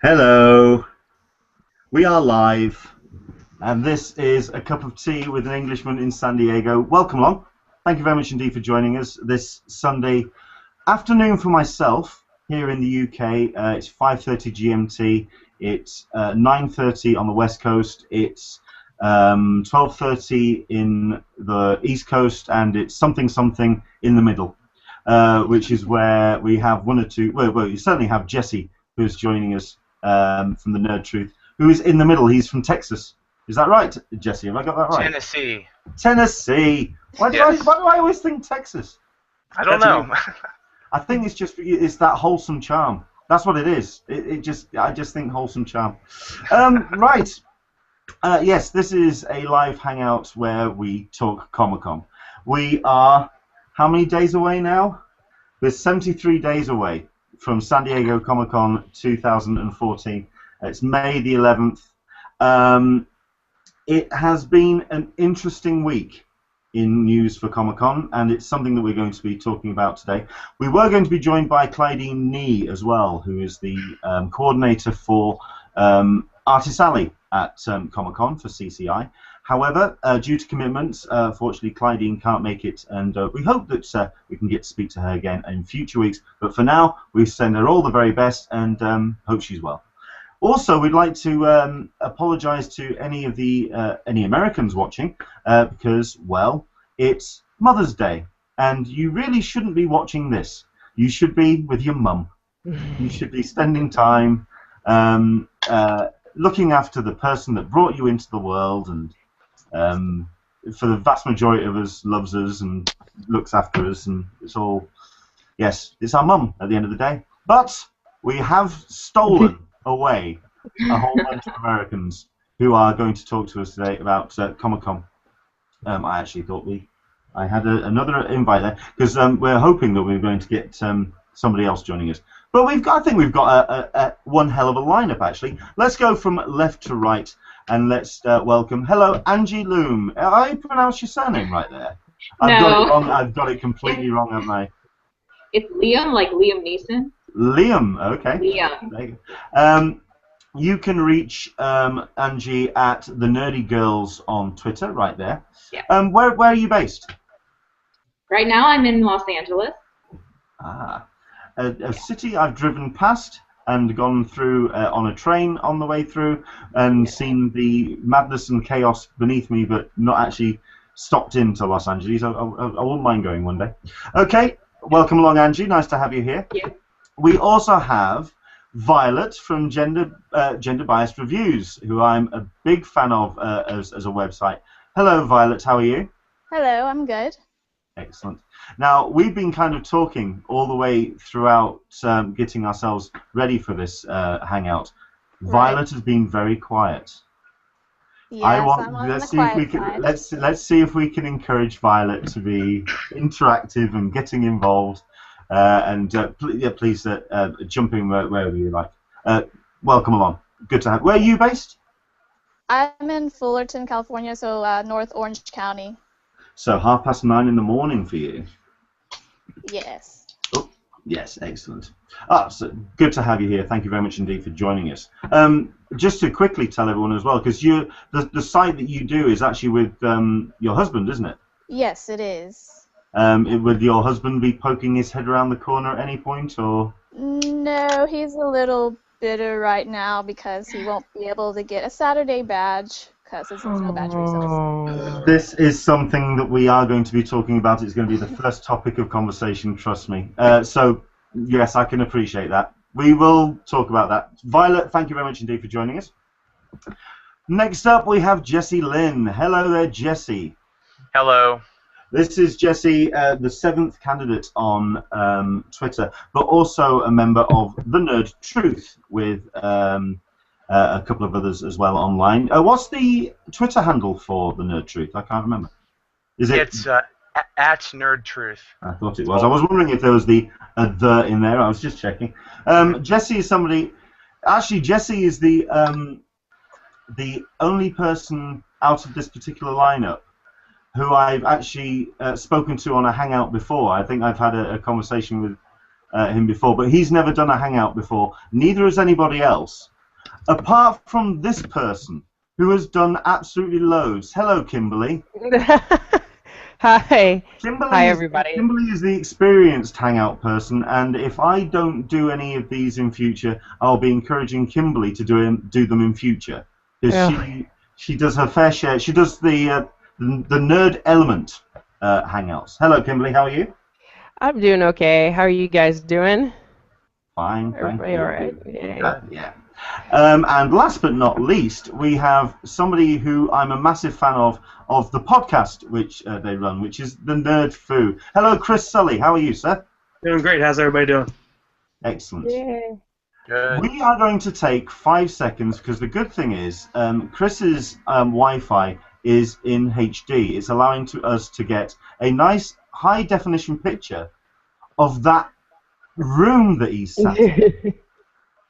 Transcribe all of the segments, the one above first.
Hello, we are live, and this is a cup of tea with an Englishman in San Diego. Welcome along. Thank you very much indeed for joining us this Sunday afternoon for myself here in the UK. It's 5:30 GMT. It's 9:30 on the West Coast. It's 12:30 in the East Coast, and it's something in the middle, which is where we have one or two. Well, you certainly have Jesse, who's joining us from the Nerd Truth, who is in the middle. He's from Texas. Is that right, Jesse? Have I got that right? Tennessee. Tennessee. Why do I always think Texas? I don't know. I think it's that wholesome charm. That's what it is. I just think wholesome charm. Right. Yes, this is a live hangout where we talk Comic-Con. We are how many days away now? We're 73 days away from San Diego Comic-Con 2014. It's May the 11th. It has been an interesting week in news for Comic-Con, and it's something that we're going to be talking about today. We were going to be joined by Clydeen Nee as well, who is the coordinator for Artist Alley at Comic-Con for CCI. However, due to commitments, fortunately, Clydeen can't make it, and we hope that we can get to speak to her again in future weeks. But for now, we send her all the very best and hope she's well. Also, we'd like to apologise to any of the any Americans watching because, well, it's Mother's Day, and you really shouldn't be watching this. You should be with your mum. You should be spending time looking after the person that brought you into the world, and for the vast majority of us, loves us and looks after us, and it's all, yes, it's our mum at the end of the day. But we have stolen away a whole bunch of Americans who are going to talk to us today about Comic-Con. I actually thought I had another invite there because we're hoping that we're going to get somebody else joining us. But I think we've got a one hell of a lineup actually. Let's go from left to right and let's welcome. Hello, Angie Leum. I pronounced your surname right there. I've got it wrong. I've got it completely wrong, haven't I? It's Leum, like Liam Neeson. Leum, okay. Leum. You can reach Angie at the Nerdy Girls on Twitter, right there. Yeah. Where are you based? Right now, I'm in Los Angeles. Ah, a city I've driven past and gone through on a train on the way through, and seen the madness and chaos beneath me, but not actually stopped into Los Angeles. I wouldn't mind going one day. Okay, welcome along, Angie. Nice to have you here. Yeah. We also have Violet from Gender Biased Reviews, who I'm a big fan of as a website. Hello, Violet. How are you? Hello, I'm good. Excellent. Now, we've been kind of talking all the way throughout getting ourselves ready for this hangout. Right. Violet has been very quiet. Yes, let's see if we can encourage Violet to be interactive and getting involved. Please jump in wherever you like. Welcome along. Good to have. Where are you based? I'm in Fullerton, California, so North Orange County. So 9:30 in the morning for you. Yes. Oh, yes, excellent. So good to have you here. Thank you very much indeed for joining us. Just to quickly tell everyone as well, because the site that you do is actually with your husband, isn't it? Yes, it is. Would your husband be poking his head around the corner at any point, or? No, he's a little bitter right now because he won't be able to get a Saturday badge because it's no badge resource. This is something that we are going to be talking about. It's going to be the first topic of conversation, trust me. So, yes, I can appreciate that. We will talk about that. Violet, thank you very much indeed for joining us. Next up, we have Jesse Lynn. Hello there, Jesse. Hello. This is Jesse, the 7th candidate on Twitter, but also a member of the Nerd Truth with a couple of others as well online. What's the Twitter handle for the Nerd Truth? I can't remember. Is it? It's at Nerd Truth. I thought it was. I was wondering if there was the in there. I was just checking. Jesse is somebody. Actually, Jesse is the only person out of this particular lineup who I've actually spoken to on a Hangout before. I think I've had a conversation with him before, but he's never done a Hangout before. Neither has anybody else, apart from this person who has done absolutely loads. Hello, Kimberly. Hi. Hi, everybody. Kimberly is the experienced Hangout person, and if I don't do any of these in future, I'll be encouraging Kimberly to do them in future, because she does her fair share. She does the nerd element Hangouts. Hello, Kimberly. How are you? I'm doing okay. How are you guys doing? Fine. Everybody thank you. all right? Yeah. And last but not least, we have somebody who I'm a massive fan of the podcast which they run, which is the Nerd Foo. Hello, Chris Sully. How are you, sir? Doing great. How's everybody doing? Excellent. Yay. Good. We are going to take 5 seconds, because the good thing is Chris's Wi-Fi is in HD. It's allowing us to get a nice high-definition picture of that room that he's sat in.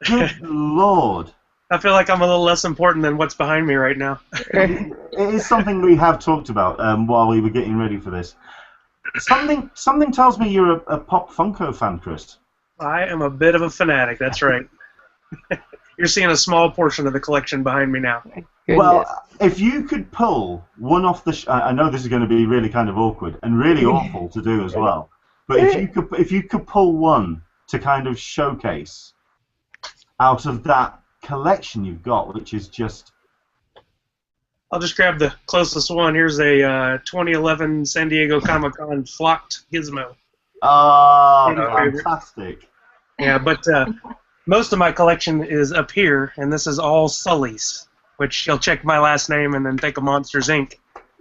Good Lord. I feel like I'm a little less important than what's behind me right now. It is something we have talked about while we were getting ready for this. Something tells me you're a Pop Funko fan, Chris. I am a bit of a fanatic, that's right. You're seeing a small portion of the collection behind me now. Goodness. Well, if you could pull one off the... I know this is going to be really kind of awkward and really awful to do as well, but if you could pull one to kind of showcase out of that collection you've got, which is just... I'll just grab the closest one. Here's a 2011 San Diego Comic-Con flocked gizmo. Oh, Oh, fantastic. Yeah, but most of my collection is up here, and this is all Sully's, which you'll check my last name and then think of Monsters, Inc.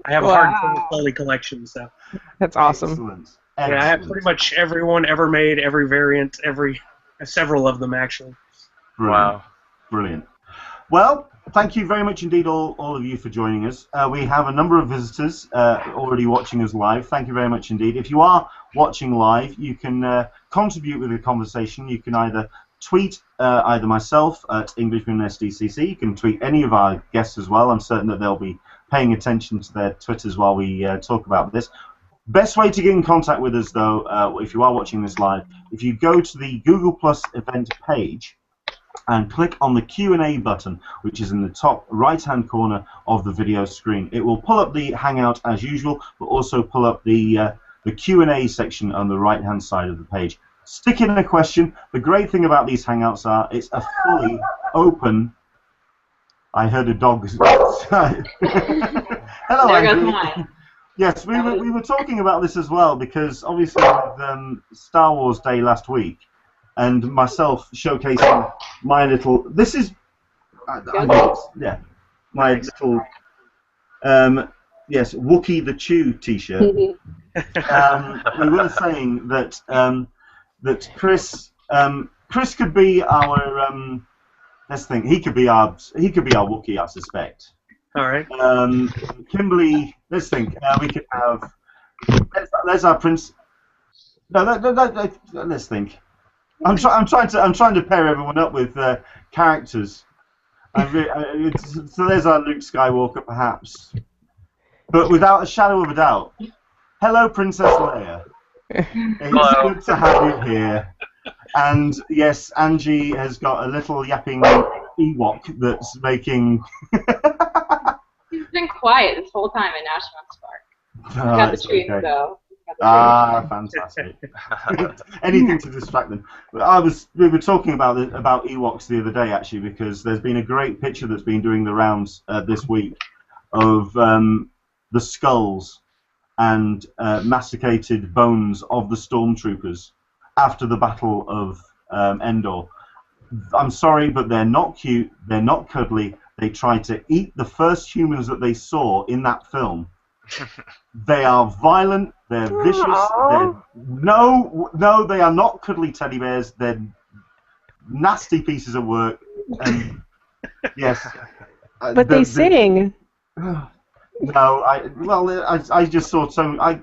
I have a hardcore Sully collection, so... That's awesome. Excellent. Yeah, I have pretty much every one ever made, every variant, several of them, actually. Brilliant. Wow. Brilliant. Well, thank you very much indeed, all of you, for joining us. We have a number of visitors already watching us live. Thank you very much indeed. If you are watching live, you can contribute with the conversation. You can either tweet either myself at Englishman SDCC. You can tweet any of our guests as well. I'm certain that they'll be paying attention to their Twitters while we talk about this. Best way to get in contact with us, though, if you are watching this live, if you go to the Google Plus event page and click on the Q&A button, which is in the top right-hand corner of the video screen. It will pull up the Hangout as usual, but also pull up the Q&A section on the right-hand side of the page. Stick in a question. The great thing about these Hangouts are it's a fully open... I heard a dog... Hello, There Angie. goes mine. Yes, we were talking about this as well, because obviously with Star Wars Day last week, and myself showcasing my little... This is... yeah, my little... yes, Wookiee the Chew T-shirt. We were saying that that Chris could be our... let's think. He could be our Wookiee, I suspect. All right. Kimberly, let's think. We could have... There's our Prince... No, let's think. I'm trying to pair everyone up with characters. So there's our Luke Skywalker, perhaps, but without a shadow of a doubt. Hello, Princess Leia. It's good to have you here. And yes, Angie has got a little yapping Ewok that's making. He's been quiet this whole time, and now she wants to bark. Got the treats, though. Ah, fantastic. Anything to distract them. We were talking about Ewoks the other day, actually, because there's been a great picture that's been doing the rounds this week of the skulls and masticated bones of the stormtroopers after the Battle of Endor. I'm sorry, but they're not cute, they're not cuddly. They tried to eat the first humans that they saw in that film. They are violent, they're vicious, no, they are not cuddly teddy bears, they're nasty pieces of work, and yes. But they sing. No, I just saw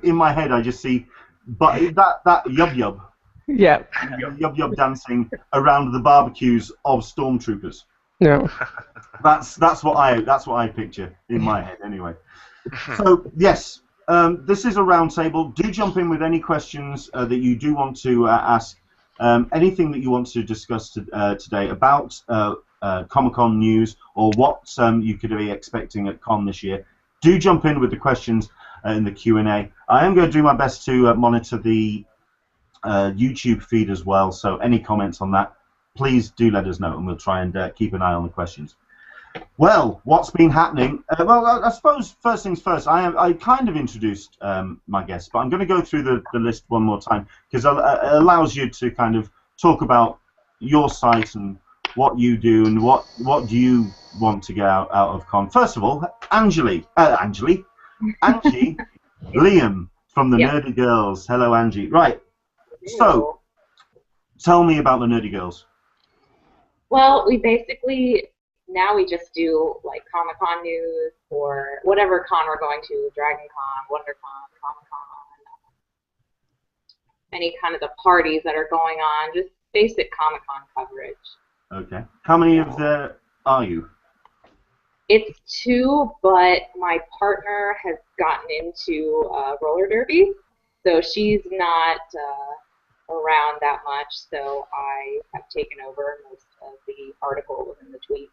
in my head I just see, but that yub-yub. Yeah. Yub-yub dancing around the barbecues of stormtroopers. No. That's what I picture in my head anyway. So yes, this is a round table. Do jump in with any questions that you do want to ask anything that you want to discuss today about Comic-Con news or what you could be expecting at Con this year, do jump in with the questions in the Q&A. I am going to do my best to monitor the YouTube feed as well, so any comments on that, please do let us know, and we'll try and keep an eye on the questions. Well, what's been happening? Well, I suppose first things first, I kind of introduced my guests, but I'm going to go through the list one more time, because it allows you to kind of talk about your site and what you do and what do you want to get out of Con. First of all, Angie, Leum from the Nerdy Girls. Hello, Angie. Right. So, tell me about the Nerdy Girls. Well, we basically now we just do like Comic-Con news or whatever con we're going to, Dragon Con, WonderCon, Comic-Con, any kind of the parties that are going on, just basic Comic-Con coverage. Okay. How many of there are you? It's 2, but my partner has gotten into roller derby, so she's not around that much, so I have taken over most of the articles and the tweets.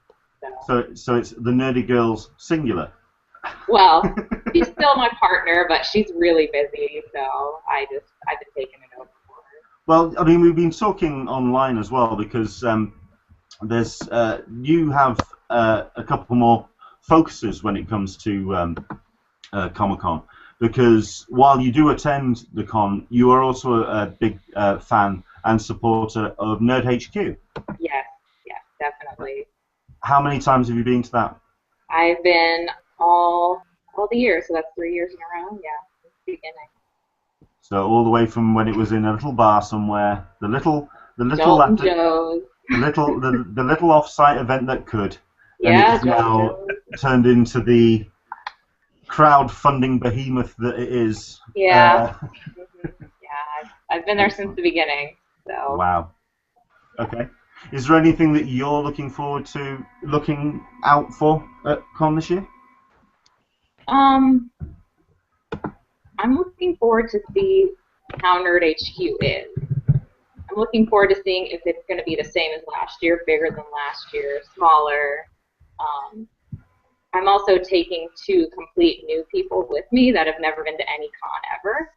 So it's the Nerdy Girls singular. Well, she's still my partner, but she's really busy, so I've been taking it over for her. Well, I mean, we've been talking online as well because there's you have a couple more focuses when it comes to Comic-Con, because while you do attend the con, you are also a big fan and supporter of Nerd HQ. Yes, definitely. How many times have you been to that? I've been all the years, so that's 3 years in a row. Yeah, since the beginning. So all the way from when it was in a little bar somewhere, the little off-site event that could, and it's now turned into the crowdfunding behemoth that it is. Yeah. Yeah, I've been there since the beginning. So. Wow. Okay. Is there anything that you're looking out for at Con this year? I'm looking forward to see how Nerd HQ is. I'm looking forward to seeing if it's going to be the same as last year, bigger than last year, smaller. I'm also taking 2 complete new people with me that have never been to any con ever.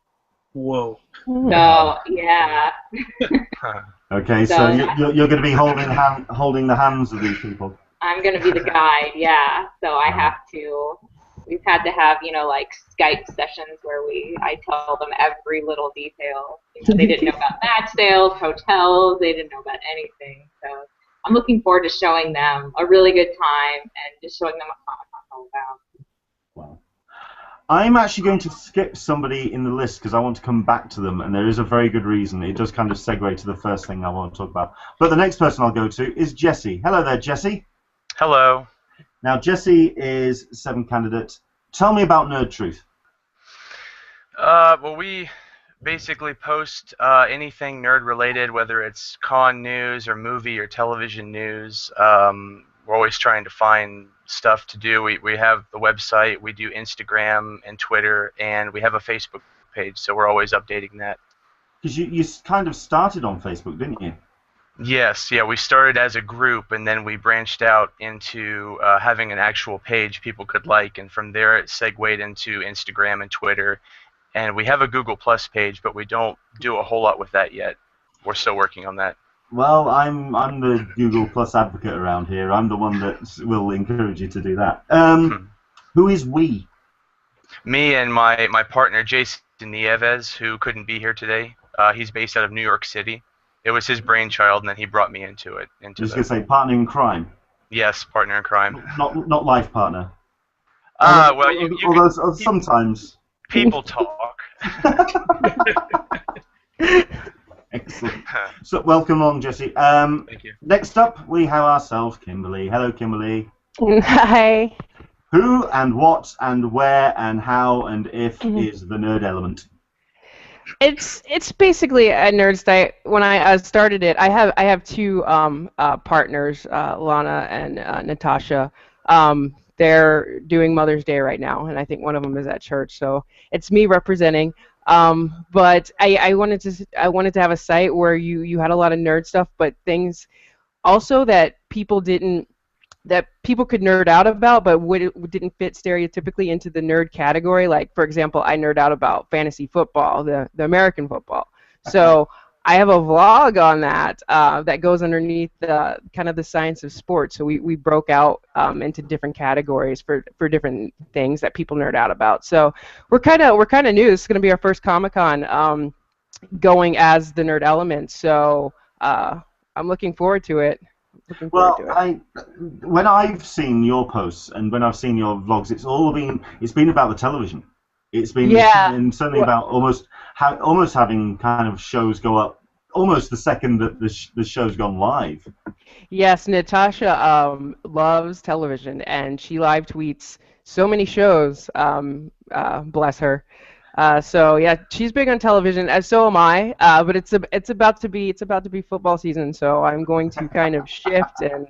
Whoa. So, yeah. Okay, so you're going to be holding the hands of these people. I'm going to be the guide, yeah. So we've had to have, like Skype sessions where I tell them every little detail. They didn't know about match sales, hotels, they didn't know about anything. So I'm looking forward to showing them a really good time and just showing them what Comic-Con's all about. Wow. I'm actually going to skip somebody in the list because I want to come back to them, and there is a very good reason. It does kind of segue to the first thing I want to talk about. But the next person I'll go to is Jesse. Hello there, Jesse. Hello. Now, Jesse is 7th candidate. Tell me about Nerd Truth. Well, we basically post anything nerd-related, whether it's con news or movie or television news. We're always trying to find stuff to do. We have the website, we do Instagram and Twitter, and we have a Facebook page, so we're always updating that. Because you kind of started on Facebook, didn't you? Yes, yeah, we started as a group, and then we branched out into having an actual page people could like, and from there it segued into Instagram and Twitter. And we have a Google Plus page, but we don't do a whole lot with that yet. We're still working on that. Well, I'm the Google Plus advocate around here. I'm the one that will encourage you to do that. Who is we? Me and my partner, Jason Nieves, who couldn't be here today. He's based out of New York City. It was his brainchild, and then he brought me into it. I was going to say partner in crime. Yes, partner in crime. Not life partner. Well, sometimes. People talk. Excellent. So, welcome along, Jesse. Thank you. Next up, we have ourselves Kimberly. Hello, Kimberly. Hi. Who and what and where and how and if is the nerd element? It's basically a nerd site. When I started it, I have 2 partners, Lana and Natasha. They're doing Mother's Day right now, and I think one of them is at church. So it's me representing. But I wanted to have a site where you had a lot of nerd stuff, but things also that people could nerd out about, but didn't fit stereotypically into the nerd category. Like, for example, I nerd out about fantasy football, the American football. So I have a vlog on that that goes underneath the kind of the science of sports. So we broke out into different categories for different things that people nerd out about. So we're kind of new. This is going to be our first Comic-Con going as the Nerd Element. So I'm looking forward to it. When I've seen your posts and when I've seen your vlogs, it's been about the television. It's been and certainly about almost having kind of shows go up almost the second that the show's gone live. Yes, Natasha loves television and she live tweets so many shows. Bless her. So yeah, she's big on television, as so am I. But it's about to be football season, so I'm going to kind of shift and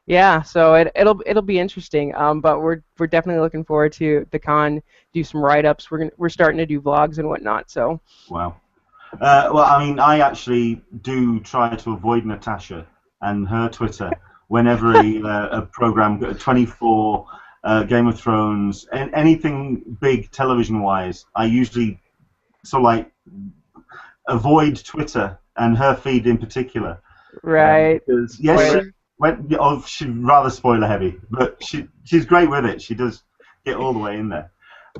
yeah. So it'll be interesting. But we're definitely looking forward to the con. Do some write-ups. We're starting to do vlogs and whatnot. So wow. Well, I mean, I actually do try to avoid Natasha and her Twitter whenever a program 24. Game of Thrones, and anything big television-wise, I usually sort of like avoid Twitter and her feed in particular. Right. Because she's rather spoiler-heavy, but she's great with it. She does get all the way in there.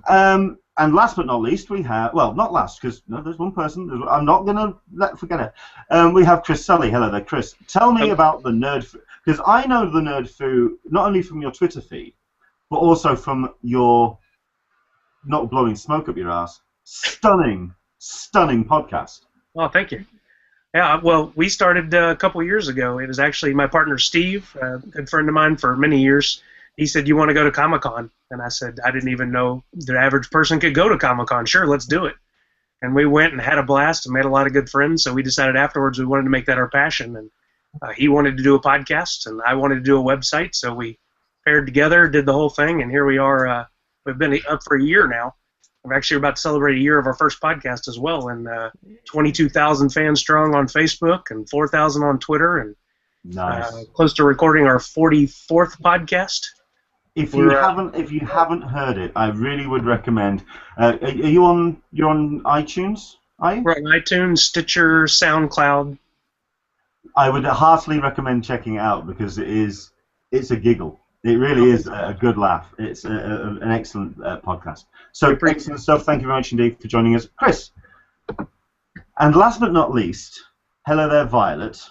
And last but not least, we have not last because there's one person. I'm not gonna forget her. We have Chris Sully. Hello there, Chris. Tell me about the nerd, because I know the nerd foo not only from your Twitter feed, but also from your, not blowing smoke up your ass, stunning podcast. Oh, thank you. Yeah, well, we started a couple years ago. It was actually my partner Steve, a good friend of mine for many years. He said, "You want to go to Comic-Con?" And I said, "I didn't even know the average person could go to Comic-Con. Sure, let's do it." And we went and had a blast and made a lot of good friends. So we decided afterwards we wanted to make that our passion. And he wanted to do a podcast, and I wanted to do a website. So we paired together, did the whole thing, and here we are. We've been up for a year now. We're actually about to celebrate a year of our first podcast as well, and 22,000 fans strong on Facebook and 4,000 on Twitter, and nice. Close to recording our 44th podcast. If you haven't heard it, I really would recommend. You're on iTunes, are you? We're on iTunes, Stitcher, SoundCloud. I would heartily recommend checking it out because it's a giggle. It really is a good laugh. It's an excellent podcast. So excellent stuff. Thank you very much indeed for joining us, Chris. And last but not least, hello there, Violet.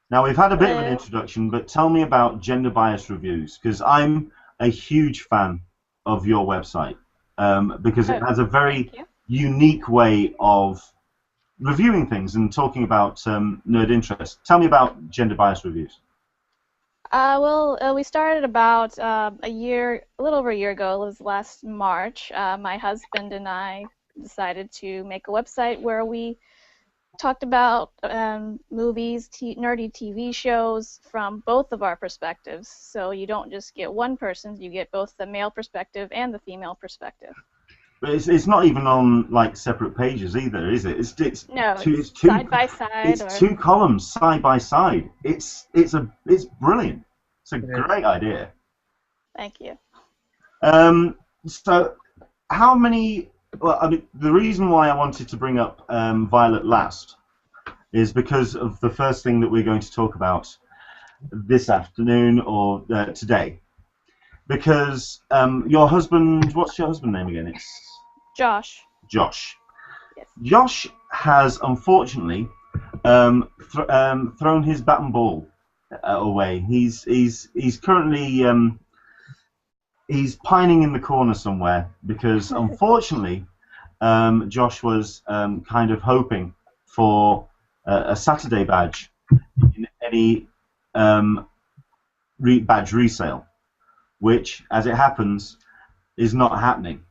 Now we've had a bit of an introduction, but tell me about gender bias reviews, because I'm a huge fan of your website because it has a very unique way of reviewing things and talking about nerd interest. Tell me about gender bias reviews. We started about a little over a year ago. It was last March. My husband and I decided to make a website where we talked about movies, nerdy TV shows from both of our perspectives. So you don't just get one person, you get both the male perspective and the female perspective. But it's not even on like separate pages either, is it? It's side by side. It's two columns side by side. It's brilliant. It's a great idea. Thank you. So how many? Well, I mean, the reason why I wanted to bring up Violet last is because of the first thing that we're going to talk about this afternoon or today. Because your husband, what's your husband's name again? It's Josh. Josh. Yes. Josh has unfortunately thrown his bat and ball away. He's currently he's pining in the corner somewhere because unfortunately Josh was kind of hoping for a Saturday badge in any badge resale, which, as it happens, is not happening.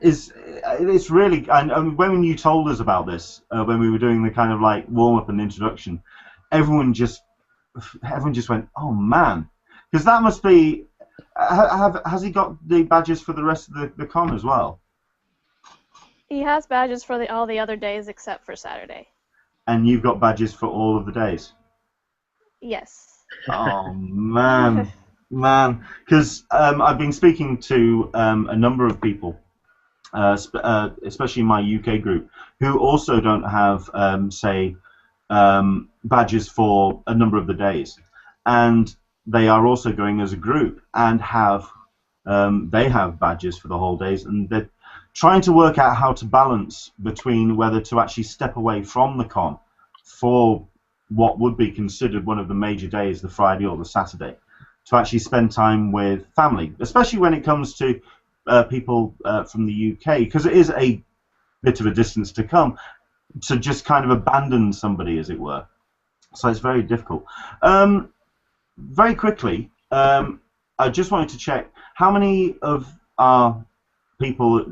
It's really, and when you told us about this, when we were doing the kind of like warm up and introduction, everyone just went, oh man, because that must be has he got the badges for the rest of the con as well? He has badges for all the other days except for Saturday. And you've got badges for all of the days? Yes. Oh, man. Man. Because I've been speaking to a number of people, especially in my UK group, who also don't have, say, badges for a number of the days. And they are also going as a group and they have badges for the whole days, and they're trying to work out how to balance between whether to actually step away from the con for what would be considered one of the major days, the Friday or the Saturday, to actually spend time with family, especially when it comes to people from the UK, because it is a bit of a distance to come, to just kind of abandon somebody, as it were. So it's very difficult. Very quickly, I just wanted to check how many of our people,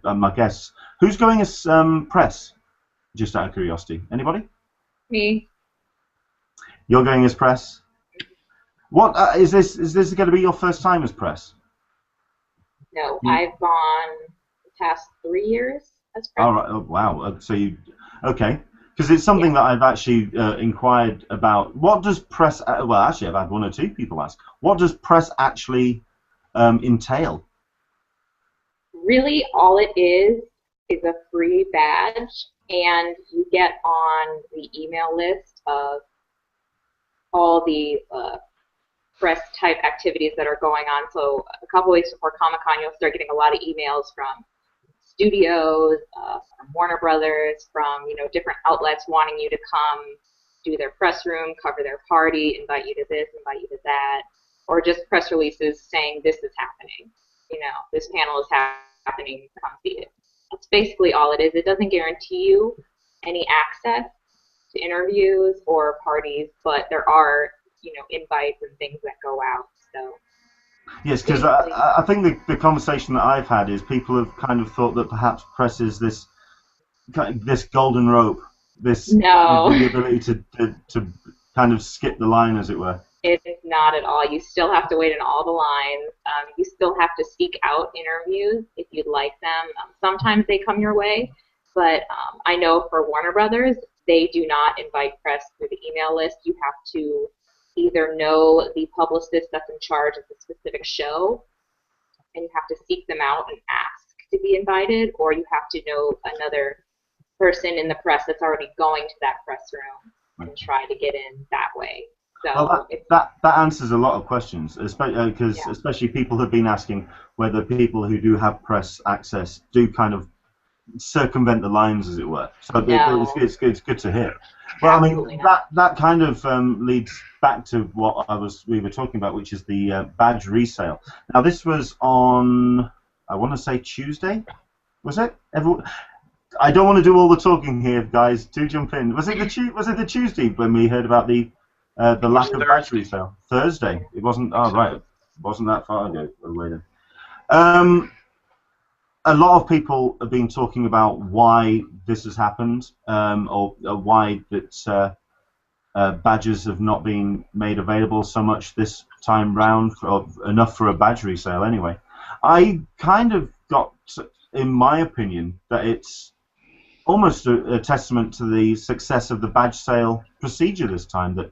my guests, who's going as press? Just out of curiosity, anybody? Me. You're going as press. What is this? Is this going to be your first time as press? No, I've gone the past 3 years as press. All right. Oh, wow. So you okay? Because it's something that I've actually inquired about. What does press? Well, actually, I've had 1 or 2 people ask. What does press actually entail? Really, all it is a free badge, and you get on the email list of all the press type activities that are going on. So a couple weeks before Comic-Con, you'll start getting a lot of emails from studios, from Warner Brothers, from different outlets wanting you to come do their press room, cover their party, invite you to this, invite you to that, or just press releases saying this is happening. This panel is happening, come see it. That's basically all it is. It doesn't guarantee you any access to interviews or parties, but there are, invites and things that go out. So. Yes, because I think the conversation that I've had is people have kind of thought that perhaps press is this golden rope, the ability to kind of skip the line, as it were. It's not at all. You still have to wait in all the lines. You still have to seek out interviews if you'd like them. Sometimes they come your way, but I know for Warner Brothers, they do not invite press through the email list. You have to either know the publicist that's in charge of the specific show, and you have to seek them out and ask to be invited, or you have to know another person in the press that's already going to that press room and try to get in that way. So well, that answers a lot of questions, especially people have been asking whether people who do have press access do kind of circumvent the lines, as it were. So it's good to hear. Well, I mean, that kind of leads back to what we were talking about, which is the badge resale. Now, this was on, I want to say Tuesday, was it? I don't want to do all the talking here, guys. Do jump in. Was it the Tuesday when we heard about the lack of badge resale? Thursday. It wasn't. Oh, right. It wasn't that far ago. Away then. A lot of people have been talking about why this has happened, or why that badges have not been made available so much this time round, or enough for a badge resale anyway. I kind of got, in my opinion, that it's almost a testament to the success of the badge sale procedure this time, that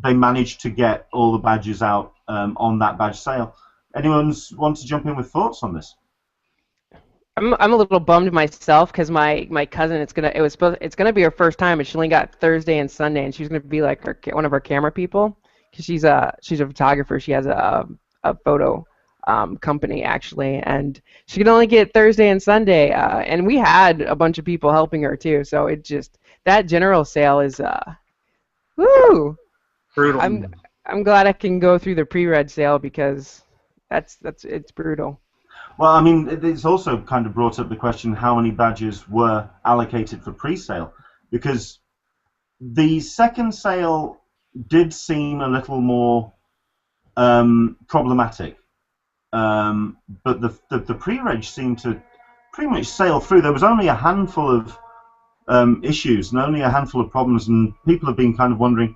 they managed to get all the badges out on that badge sale. Anyone want to jump in with thoughts on this? I'm a little bummed myself because my cousin it's gonna be her first time, and she only got Thursday and Sunday, and she's gonna be like one of our camera people because she's a photographer. She has a photo company actually, and she could only get Thursday and Sunday. And we had a bunch of people helping her too, so it just that general sale is woo. Brutal. I'm glad I can go through the pre-reg sale because it's brutal. Well, I mean, it's also kind of brought up the question how many badges were allocated for pre-sale, because the second sale did seem a little more problematic, but the pre-reg seemed to pretty much sail through. There was only a handful of issues and only a handful of problems, and people have been kind of wondering,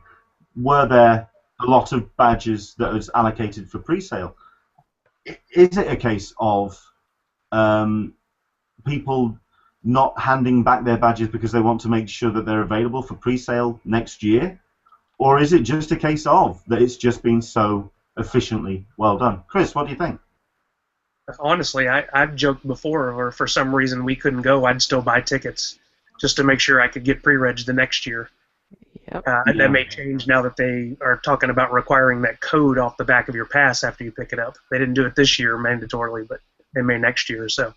were there a lot of badges that is allocated for pre-sale. Is it a case of people not handing back their badges because they want to make sure that they're available for pre-sale next year? Or is it just a case of that it's just been so efficiently well done? Chris, what do you think? Honestly, I've joked before, or for some reason we couldn't go, I'd still buy tickets just to make sure I could get pre-reg the next year. Yep. And that may change now that they are talking about requiring that code off the back of your pass after you pick it up. They didn't do it this year mandatorily, but they may next year. So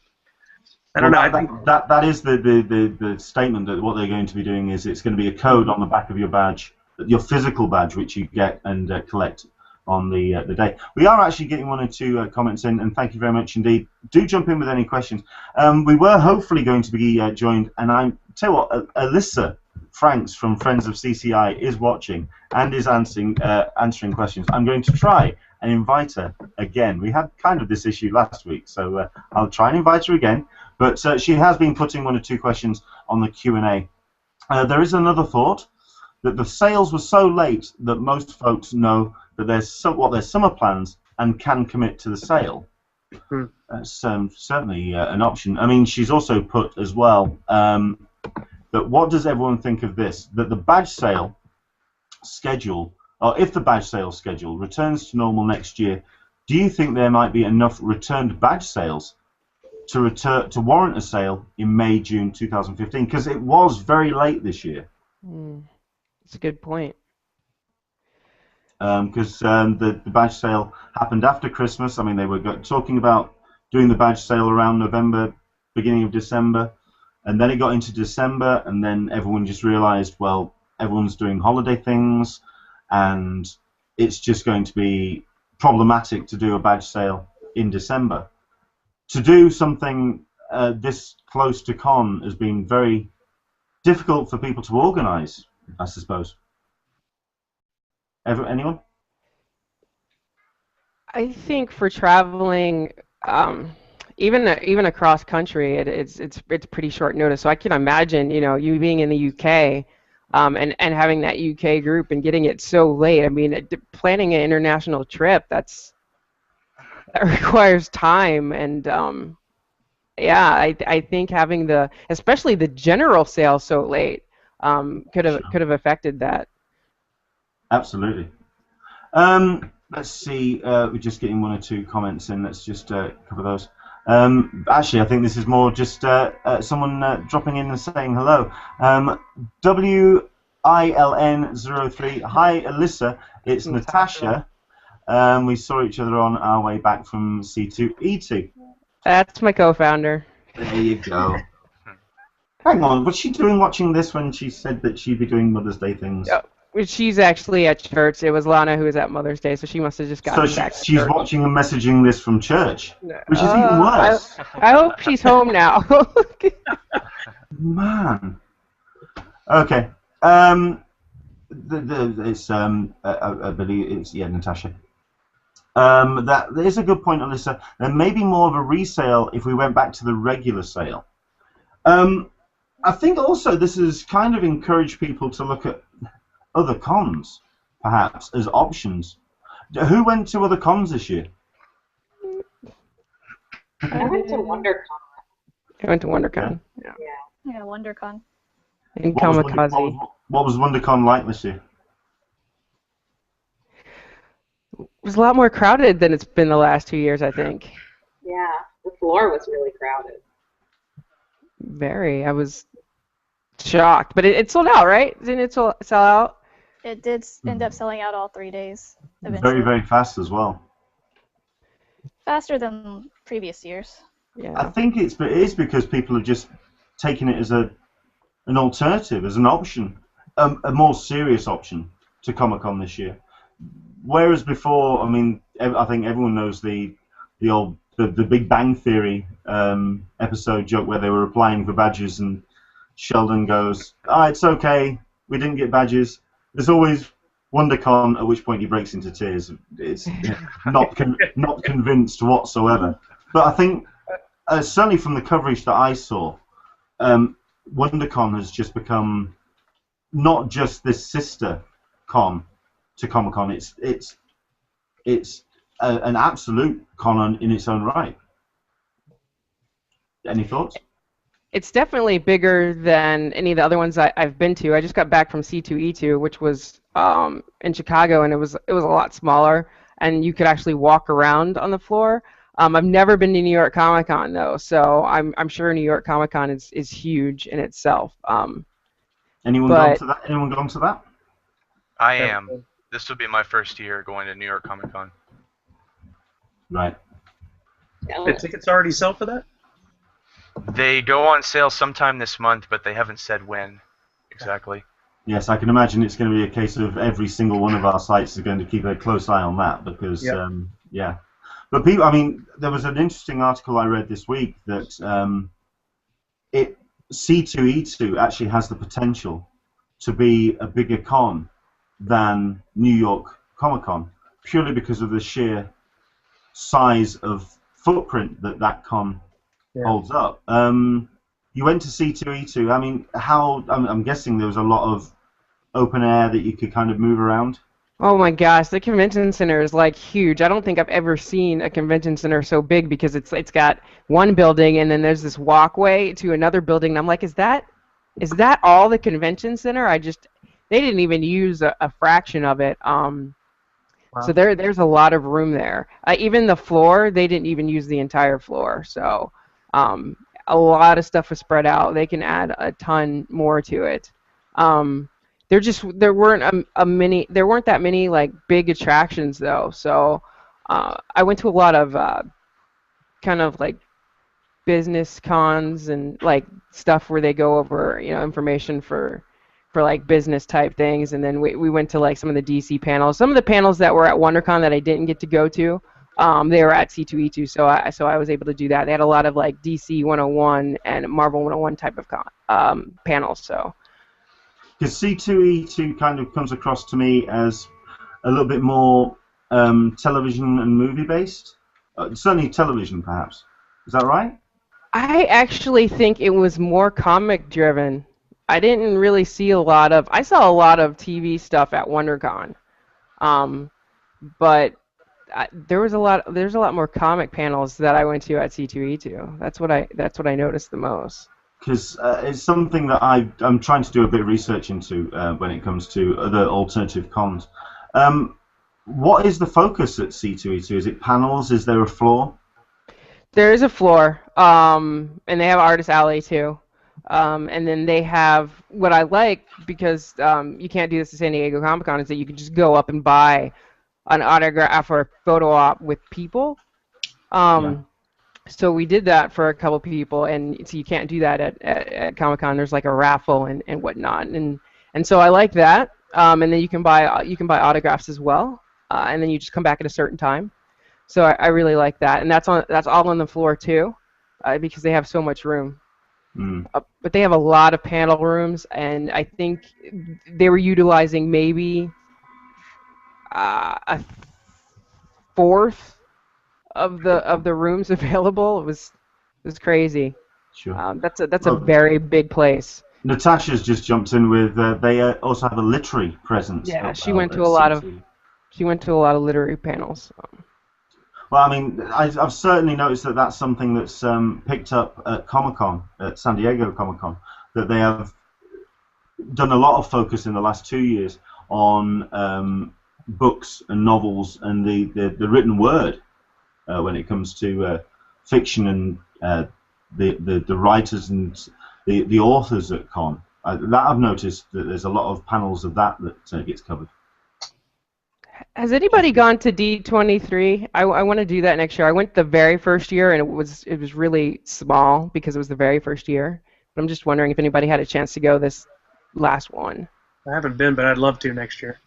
I don't know. I think that is the statement that what they're going to be doing is it's going to be a code on the back of your badge, your physical badge, which you get and collect on the day. We are actually getting one or two comments in, and thank you very much indeed. Do jump in with any questions. We were hopefully going to be joined, and I tell you what, Alyssa Franks from Friends of CCI is watching and is answering questions. I'm going to try and invite her again. We had kind of this issue last week, so I'll try and invite her again. But she has been putting one or two questions on the Q&A. There is another thought, that the sales were so late that most folks know that there's their summer plans and can commit to the sale. That's certainly an option. I mean, she's also put as well that what does everyone think of this? That the badge sale schedule, or if the badge sale schedule returns to normal next year, do you think there might be enough returned badge sales to warrant a sale in May, June 2015? Because it was very late this year. That's a good point. Because the badge sale happened after Christmas. I mean, they were talking about doing the badge sale around November, beginning of December, and then it got into December, and then everyone just realized, well, everyone's doing holiday things, and it's just going to be problematic to do a badge sale in December. To do something this close to con has been very difficult for people to organize, I suppose. Anyone? I think for traveling, even across country, it's pretty short notice. So I can imagine, you being in the UK, and having that UK group and getting it so late. I mean, planning an international trip, that requires time, and yeah, I think having especially the general sale so late, could have affected that. Absolutely. Let's see. We're just getting one or two comments in. Let's just cover those. Actually, I think this is more just someone dropping in and saying hello. WILN03. Hi, Alyssa. It's Natasha. We saw each other on our way back from C2E2. That's my co-founder. There you go. Hang on, what's she doing watching this when she said that she'd be doing Mother's Day things? Yep. She's actually at church. It was Lana who was at Mother's Day, so she must have just gotten back. So she's watching and messaging this from church, which is even worse. I hope she's home now. Man. Okay. It's I believe it's Natasha. That is a good point, Alyssa. There may be more of a resale if we went back to the regular sale. I think also this has kind of encouraged people to look at other cons, perhaps, as options. Who went to other cons this year? I went to WonderCon. I went to WonderCon. Yeah, WonderCon. And Kamikaze. What was WonderCon like this year? It was a lot more crowded than it's been the last 2 years, I think. Yeah, the floor was really crowded. Very. I was shocked. But it sold out, right? Didn't it sell out? It did end up selling out all 3 days. Eventually. Very, very fast as well. Faster than previous years. Yeah. I think it is because people have just taken it as an alternative, as an option, a more serious option to Comic-Con this year. Whereas before, I mean, I think everyone knows the Big Bang Theory episode joke where they were applying for badges and Sheldon goes, it's okay, we didn't get badges. There's always WonderCon, at which point he breaks into tears. It's not convinced whatsoever. But I think, certainly from the coverage that I saw, WonderCon has just become not just this sister con to Comic-Con. It's an absolute con in its own right. Any thoughts? It's definitely bigger than any of the other ones I've been to. I just got back from C2E2, which was in Chicago, and it was a lot smaller, and you could actually walk around on the floor. I've never been to New York Comic Con though, so I'm sure New York Comic Con is huge in itself. Anyone gone to that? Anyone gone to that? I am. This will be my first year going to New York Comic Con. Right. The tickets already sell for that? They go on sale sometime this month, but they haven't said when exactly. Yes, I can imagine it's going to be a case of every single one of our sites is going to keep a close eye on that because, yeah. But people, I mean, there was an interesting article I read this week that C2E2 actually has the potential to be a bigger con than New York Comic Con, purely because of the sheer size of footprint that con holds up. You went to C2E2. I mean, I'm guessing there was a lot of open air that you could kind of move around. Oh my gosh, the convention center is like huge. I don't think I've ever seen a convention center so big because it's got one building and then there's this walkway to another building. And I'm like, is that all the convention center? They didn't even use a fraction of it. Wow. So there's a lot of room there. Even the floor, they didn't even use the entire floor. So a lot of stuff was spread out. They can add a ton more to it. There weren't that many like big attractions though. So I went to a lot of kind of like business cons and like stuff where they go over information for like business type things, and then we went to like some of the DC panels. Some of the panels that were at WonderCon that I didn't get to go to, they were at C2E2, so I was able to do that. They had a lot of like DC 101 and Marvel 101 type of panels. So because C2E2 kind of comes across to me as a little bit more television and movie based, certainly television perhaps. Is that right? I actually think it was more comic driven. I didn't really see I saw a lot of TV stuff at WonderCon, but there's a lot more comic panels that I went to at C2E2. That's what I noticed the most. Because it's something that I'm trying to do a bit of research into when it comes to other alternative cons. What is the focus at C2E2? Is it panels? Is there a floor? There is a floor, and they have Artist Alley too. And then they have what I like, because you can't do this at San Diego Comic Con, is that you can just go up and buy an autograph or a photo op with people. So we did that for a couple people, and so you can't do that at Comic Con. There's like a raffle and whatnot, and so I like that. And then you can buy autographs as well, and then you just come back at a certain time. So I really like that, and that's all on the floor too, because they have so much room. But they have a lot of panel rooms, and I think they were utilizing maybe a fourth of the rooms available. It was crazy. Sure. That's a very big place. Natasha's just jumped in with they also have a literary presence. Yeah, she went to a lot of literary panels. Well, I mean, I've certainly noticed that that's something that's picked up at Comic-Con, at San Diego Comic-Con, that they have done a lot of focus in the last 2 years on books and novels and the written word when it comes to fiction and the writers and the authors at Con. I've noticed that there's a lot of panels of that gets covered. Has anybody gone to D23? I want to do that next year. I went the very first year, and it was really small because it was the very first year. But I'm just wondering if anybody had a chance to go this last one. I haven't been, but I'd love to next year.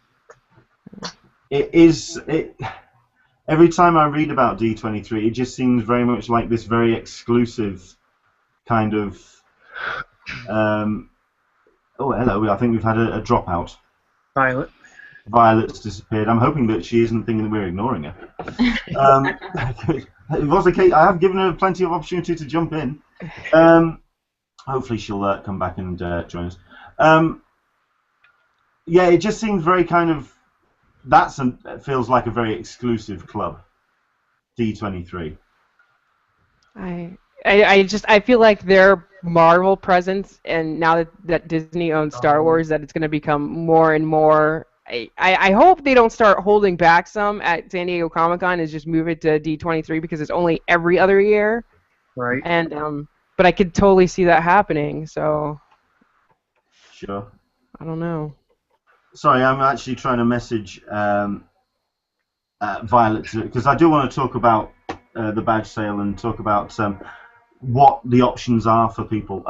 Every time I read about D23, it just seems very much like this very exclusive kind of. Oh, hello. I think we've had a dropout. Violet's disappeared. I'm hoping that she isn't thinking that we're ignoring her. It was the case. I have given her plenty of opportunity to jump in. Hopefully she'll come back and join us. Yeah, it just seems very kind of feels like a very exclusive club. D23. I feel like their Marvel presence, and now that Disney owns Star Wars, that it's going to become more and more. I hope they don't start holding back some at San Diego Comic-Con and just move it to D23 because it's only every other year. Right. And but I could totally see that happening. So. Sure. I don't know. Sorry, I'm actually trying to message Violet because I do want to talk about the badge sale and talk about what the options are for people.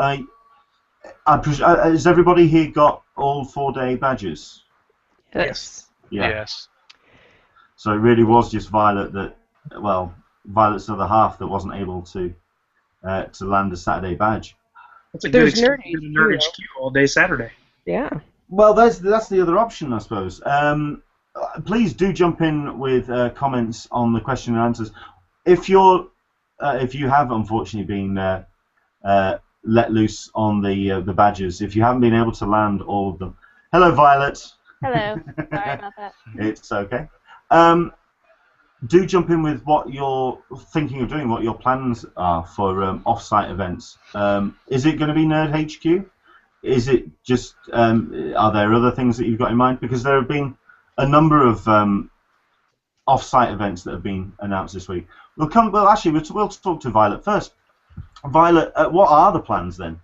Has everybody here got all 4-day badges? Yes. Yeah. Yes. So it really was just Violet that, well, Violet's other half that wasn't able to land a Saturday badge. That's a good excuse to Nerd HQ all day Saturday. Yeah. Well, that's the other option, I suppose. Please do jump in with comments on the question and answers. If you have unfortunately been let loose on the badges, if you haven't been able to land all of them, hello, Violet. Hello. Sorry about that. It's okay. Do jump in with what you're thinking of doing, what your plans are for off-site events. Is it going to be Nerd HQ? Is it just, are there other things that you've got in mind? Because there have been a number of off-site events that have been announced this week. We'll talk to Violet first. Violet, what are the plans then?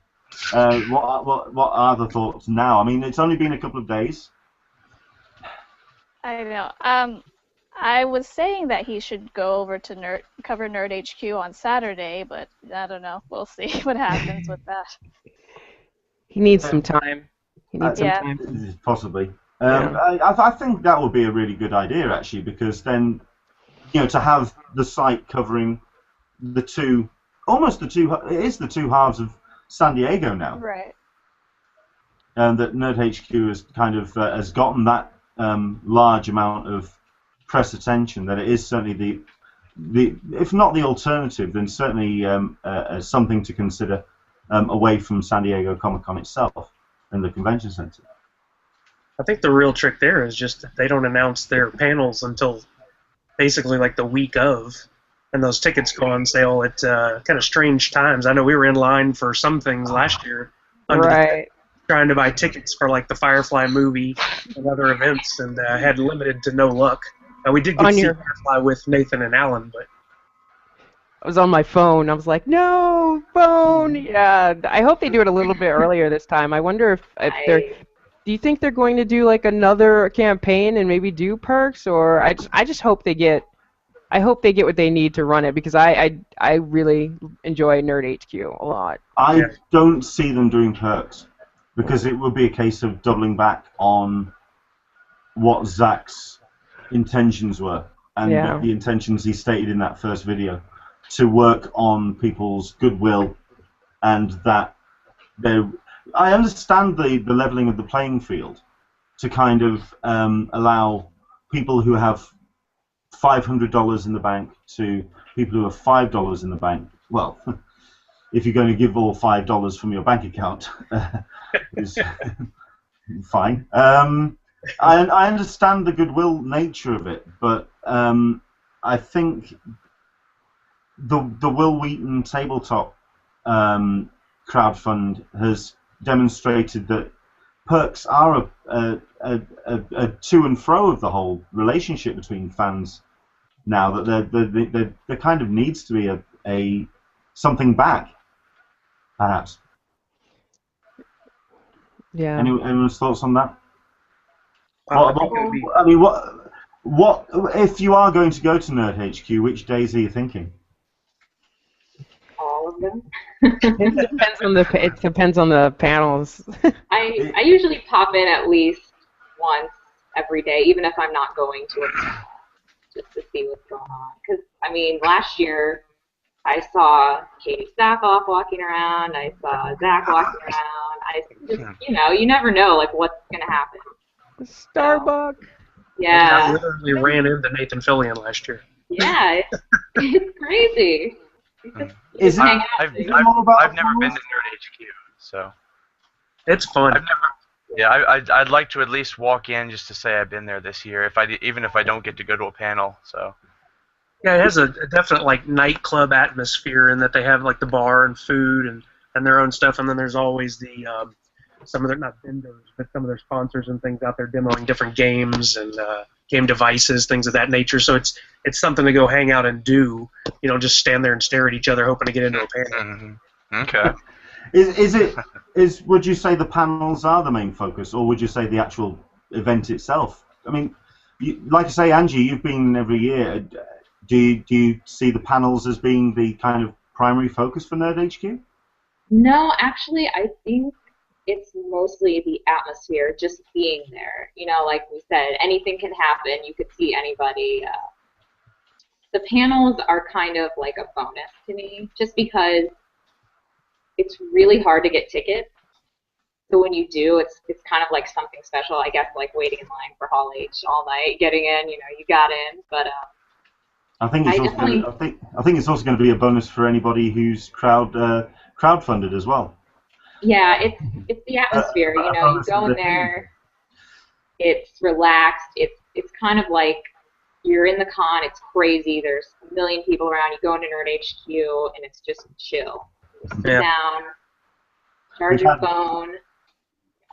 What are the thoughts now? I mean, it's only been a couple of days. I know. I was saying that he should go over to cover Nerd HQ on Saturday, but I don't know. We'll see what happens with that. He needs some time. He needs some time. Possibly. I think that would be a really good idea, actually, because then, to have the site covering it is the two halves of San Diego now. Right. And that Nerd HQ has kind of has gotten that large amount of press attention that it is certainly the if not the alternative, then certainly something to consider away from San Diego Comic-Con itself and the convention center. I think the real trick there is just that they don't announce their panels until basically like the week of, and those tickets go on sale at kind of strange times. I know we were in line for some things last year, trying to buy tickets for like the Firefly movie and other events, and had limited to no luck. We did get to see Firefly with Nathan and Alan, but I was on my phone. I was like, no, phone. Yeah, I hope they do it a little bit earlier this time. I wonder if they're. Do you think they're going to do like another campaign and maybe do perks, or I just hope they get. I hope they get what they need to run it, because I really enjoy Nerd HQ a lot. I don't see them doing perks, because it would be a case of doubling back on what Zach's intentions were and what the intentions he stated in that first video, to work on people's goodwill, and that I understand the leveling of the playing field to kind of allow people who have $500 in the bank to people who have $5 in the bank. Well, if you're going to give all $5 from your bank account, is fine. I understand the goodwill nature of it, but I think the Will Wheaton tabletop crowdfund has demonstrated that perks are a to and fro of the whole relationship between fans now, that there kind of needs to be a something back, perhaps. Yeah. Anyone's thoughts on that? What if you are going to go to Nerd HQ? Which days are you thinking? All of them. It depends on the panels. I usually pop in at least once every day, even if I'm not going to a panel, just to see what's going on. Because I mean, last year I saw Katie Sackhoff walking around. I saw Zach walking around. I just, you never know like what's gonna happen. Starbucks. Yeah. I literally ran into Nathan Fillion last year. Yeah, it's crazy. I've never been to Nerd HQ, so it's fun. Yeah, I'd like to at least walk in just to say I've been there this year, even if I don't get to go to a panel. So. Yeah, it has a definite like nightclub atmosphere in that they have like the bar and food and their own stuff, and then there's always the some of their not vendors, but some of their sponsors and things out there demoing different games and game devices, things of that nature. So it's something to go hang out and do. You know, just stand there and stare at each other, hoping to get into a panel. Mm-hmm. Okay. Would you say the panels are the main focus, or would you say the actual event itself? I mean, like I say, Angie, you've been every year. Do you see the panels as being the kind of primary focus for Nerd HQ? No, actually, I think it's mostly the atmosphere, just being there. You know, like we said, anything can happen. You could see anybody. The panels are kind of like a bonus to me, just because it's really hard to get tickets. So when you do, it's kind of like something special. I guess like waiting in line for Hall H all night, getting in. You know, you got in, but. I think it's also going to be a bonus for anybody who's crowdfunded as well. Yeah, it's the atmosphere. You know, you go in there, it's relaxed. It's kind of like you're in the con. It's crazy. There's a million people around. You go into Nerd HQ and it's just chill. You sit down, charge your phone.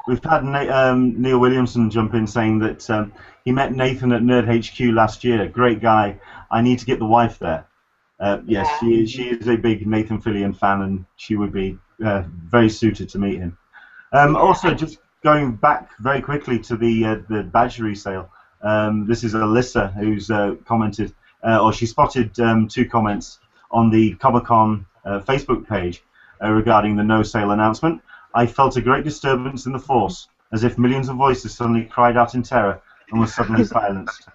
We've had Neil Williamson jump in saying that he met Nathan at Nerd HQ last year. Great guy. I need to get the wife there. Yes, she is a big Nathan Fillion fan, and she would be very suited to meet him. Also, just going back very quickly to the badge resale. This is Alyssa who's commented, or she spotted 2 comments on the Comic-Con Facebook page regarding the no sale announcement. I felt a great disturbance in the force, as if millions of voices suddenly cried out in terror and were suddenly silenced.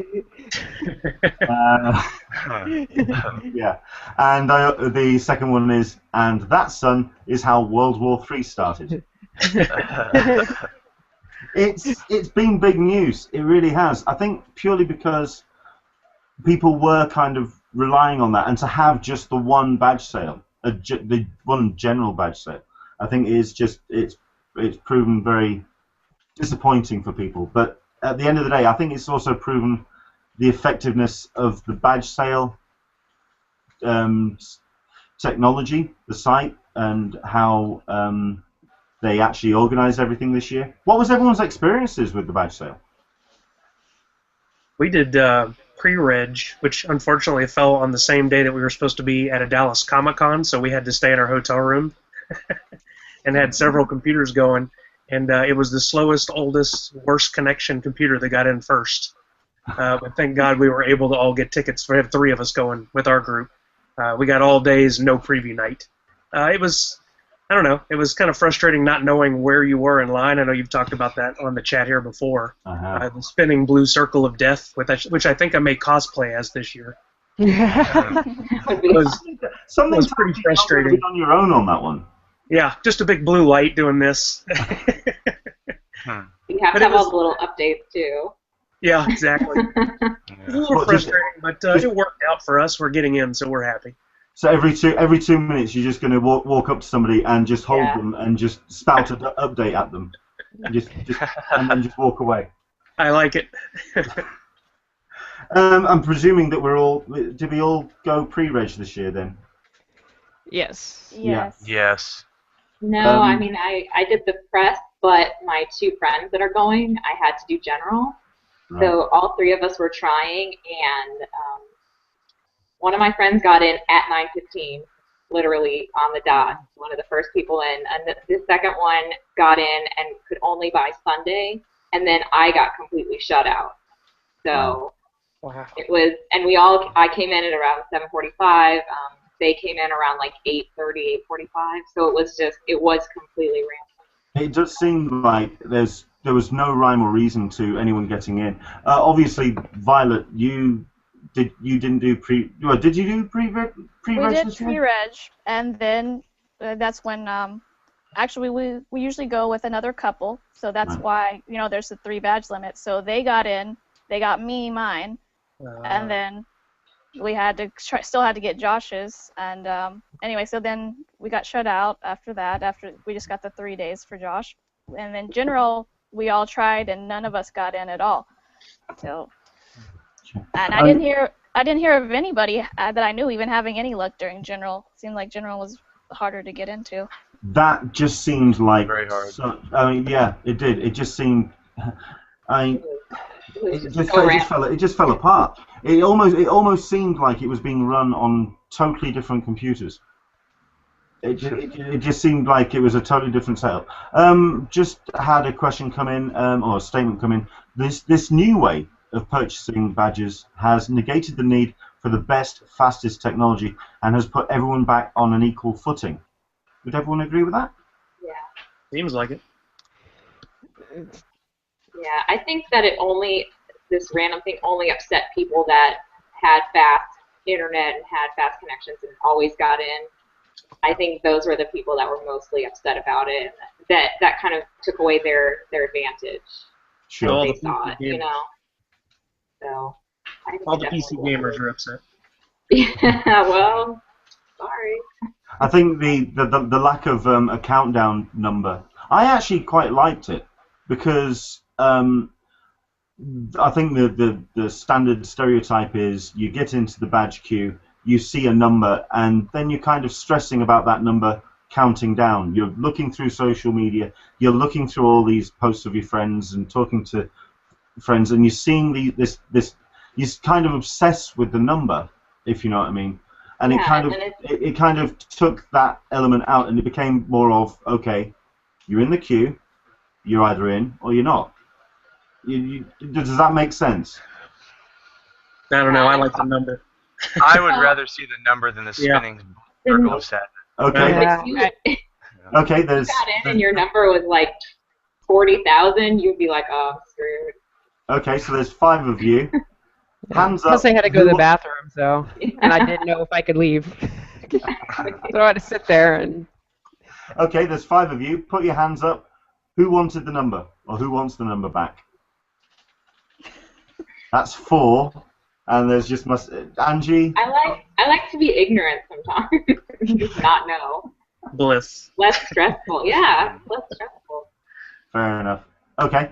Yeah, and the second one is, and that, son, is how World War III started. It's been big news. It really has. I think purely because people were kind of relying on that, and to have just the one badge sale, the one general badge sale, I think it's proven very disappointing for people. But at the end of the day, I think it's also proven the effectiveness of the badge sale technology, the site, and how they actually organize everything this year. What was everyone's experiences with the badge sale? We did pre-reg, which unfortunately fell on the same day that we were supposed to be at a Dallas Comic-Con, so we had to stay in our hotel room and had several computers going, and it was the slowest, oldest, worst connection computer that got in first. But thank God we were able to all get tickets. We have 3 of us going with our group. We got all days, no preview night. It was, I don't know, it was kind of frustrating not knowing where you were in line. I know you've talked about that on the chat here before. The spinning blue circle of death, which I think I may cosplay as this year. It was pretty frustrating. On your own on that one. Yeah, just a big blue light doing this. You have to have all the little updates too. Yeah, exactly. It's a little frustrating, but it worked out for us. We're getting in, so we're happy. So every 2 minutes, you're just going to walk up to somebody and just hold them and just spout an update at them, and then just walk away. I like it. I'm presuming that did we all go pre-reg this year then? Yes. Yes. Yes. No, I mean, I did the press, but my 2 friends that are going, I had to do general. Right. So all 3 of us were trying, and one of my friends got in at 9:15, literally on the dot, one of the first people in, and the second one got in and could only buy Sunday, and then I got completely shut out. So it was, and I came in at around 7:45. They came in around like 8:30, 8:45. So it was completely random. It does seem like there was no rhyme or reason to anyone getting in. Obviously, Violet, you didn't do pre. Well, did you do pre-reg? We did pre-reg, and then that's when actually we usually go with another couple, so that's why there's a 3 badge limit. So they got in, they got mine, and then we had to still had to get Josh's, and anyway, so then we got shut out after that. After we just got the 3 days for Josh, and then general we all tried, and none of us got in at all. So, and Um, I didn't hear of anybody that I knew even having any luck during general. It seemed like general was harder to get into. That just seemed like Very hard. I mean, yeah, it did. It just seemed. I. It It was so it just fell apart. It almost seemed like it was being run on totally different computers. It just seemed like it was a totally different setup. Just had a question come in, or a statement come in. This new way of purchasing badges has negated the need for the best, fastest technology and has put everyone back on an equal footing. Would everyone agree with that? Yeah. Seems like it. Yeah, I think that this random thing only upset people that had fast internet and had fast connections and always got in. I think those were the people that were mostly upset about it. That kind of took away their advantage. Sure. All They the saw PC it, you know. So I think All the it PC definitely gamers are upset. Yeah, well, sorry. I think the lack of a countdown number. I actually quite liked it because I think the standard stereotype is you get into the badge queue, you see a number, and then you're kind of stressing about that number counting down. You're looking through social media, you're looking through all these posts of your friends and talking to friends, and you're seeing you're kind of obsessed with the number, if you know what I mean. And Yeah, it kind of took that element out, and it became more of, okay, you're in the queue, you're either in or you're not. Does that make sense? I don't know. I like the number. I would rather see the number than the spinning circle of sadness. Okay. Yeah. Okay. If There's. you got in and your number was like 40,000, you'd be like, oh, I'm screwed. Okay, so there's 5 of you. Hands up. Plus, I had to go to the Who- bathroom, so and I didn't know if I could leave, so I had to sit there and. Okay, there's 5 of you. Put your hands up. Who wanted the number, or who wants the number back? That's 4, and there's just Angie. I like to be ignorant sometimes. Just not know. Bliss. Less stressful. Yeah, less stressful. Fair enough. Okay.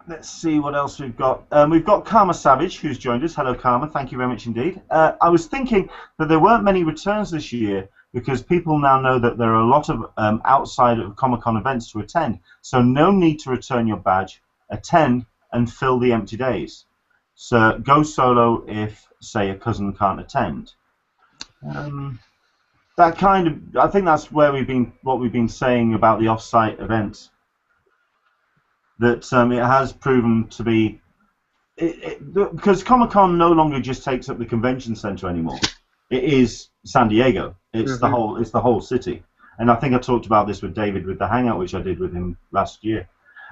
Let's see what else we've got. We've got Karma Savage, who's joined us. Hello, Karma. Thank you very much indeed. I was thinking that there weren't many returns this year because people now know that there are a lot of outside of Comic-Con events to attend. So no need to return your badge. Attend and fill the empty days. So go solo if, say, a cousin can't attend. That kind of, I think that's where what we've been saying about the off-site events. That it has proven to be, because Comic-Con no longer just takes up the convention center anymore. It is San Diego. It's the whole city. And I think I talked about this with David with the Hangout, which I did with him last year.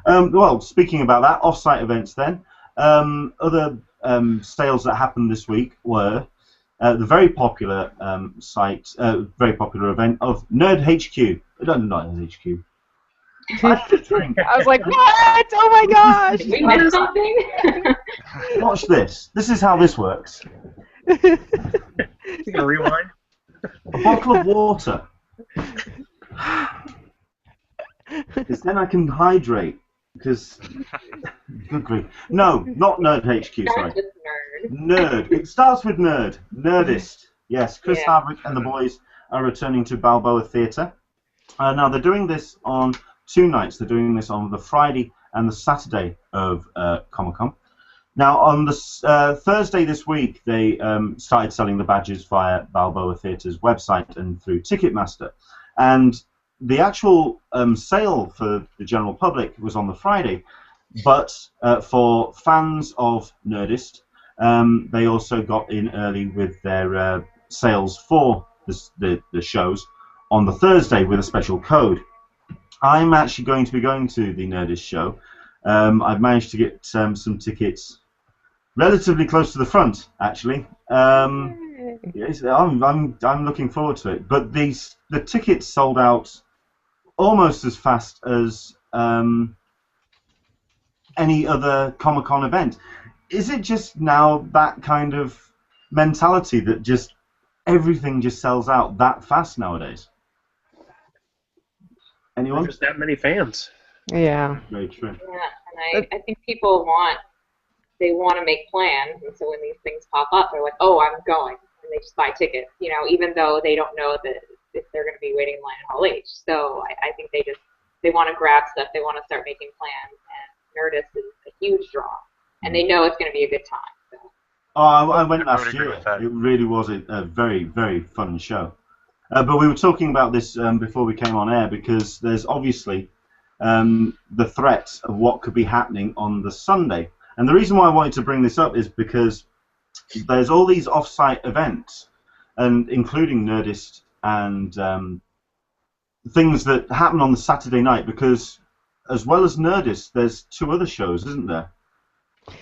Well, speaking about that, off-site events then, other sales that happened this week were the very popular very popular event of Nerd HQ. Not Nerd HQ. I was like, what? Oh my gosh! Did we miss something? Watch this. This is how this works. You gonna rewind? A bottle of water. Because then I can hydrate. Because, good grief. No, not Nerd HQ, sorry. Starts with nerd. Nerd. It starts with Nerd. Nerdist. Yes, Chris Yeah. Havrick and the boys are returning to Balboa Theatre. Now, they're doing this on 2 nights. They're doing this on the Friday and the Saturday of Comic-Con. Now, on the Thursday this week, they started selling the badges via Balboa Theatre's website and through Ticketmaster. And the actual sale for the general public was on the Friday, but for fans of Nerdist, they also got in early with their sales for the shows on the Thursday with a special code. I'm actually going to be going to the Nerdist show. I've managed to get some tickets relatively close to the front, actually. Yes, I'm looking forward to it. But the tickets sold out almost as fast as any other Comic-Con event. Is it just now that kind of mentality that just everything just sells out that fast nowadays? Anyone? There's just that many fans. Yeah. Very true. Yeah, and I think people want to make plans, and so when these things pop up, they're like, oh, I'm going, and they just buy tickets, even though they don't know that if they're going to be waiting in line in Hall H. So I think they want to grab stuff, they want to start making plans, and Nerdist is a huge draw, and they know it's going to be a good time. So. Oh, I went last agree year. with that. It really was a very, very fun show. But we were talking about this before we came on air because there's obviously the threat of what could be happening on the Sunday. And the reason why I wanted to bring this up is because there's all these off-site events, and including Nerdist and things that happen on the Saturday night. Because as well as Nerdist, there's 2 other shows, isn't there?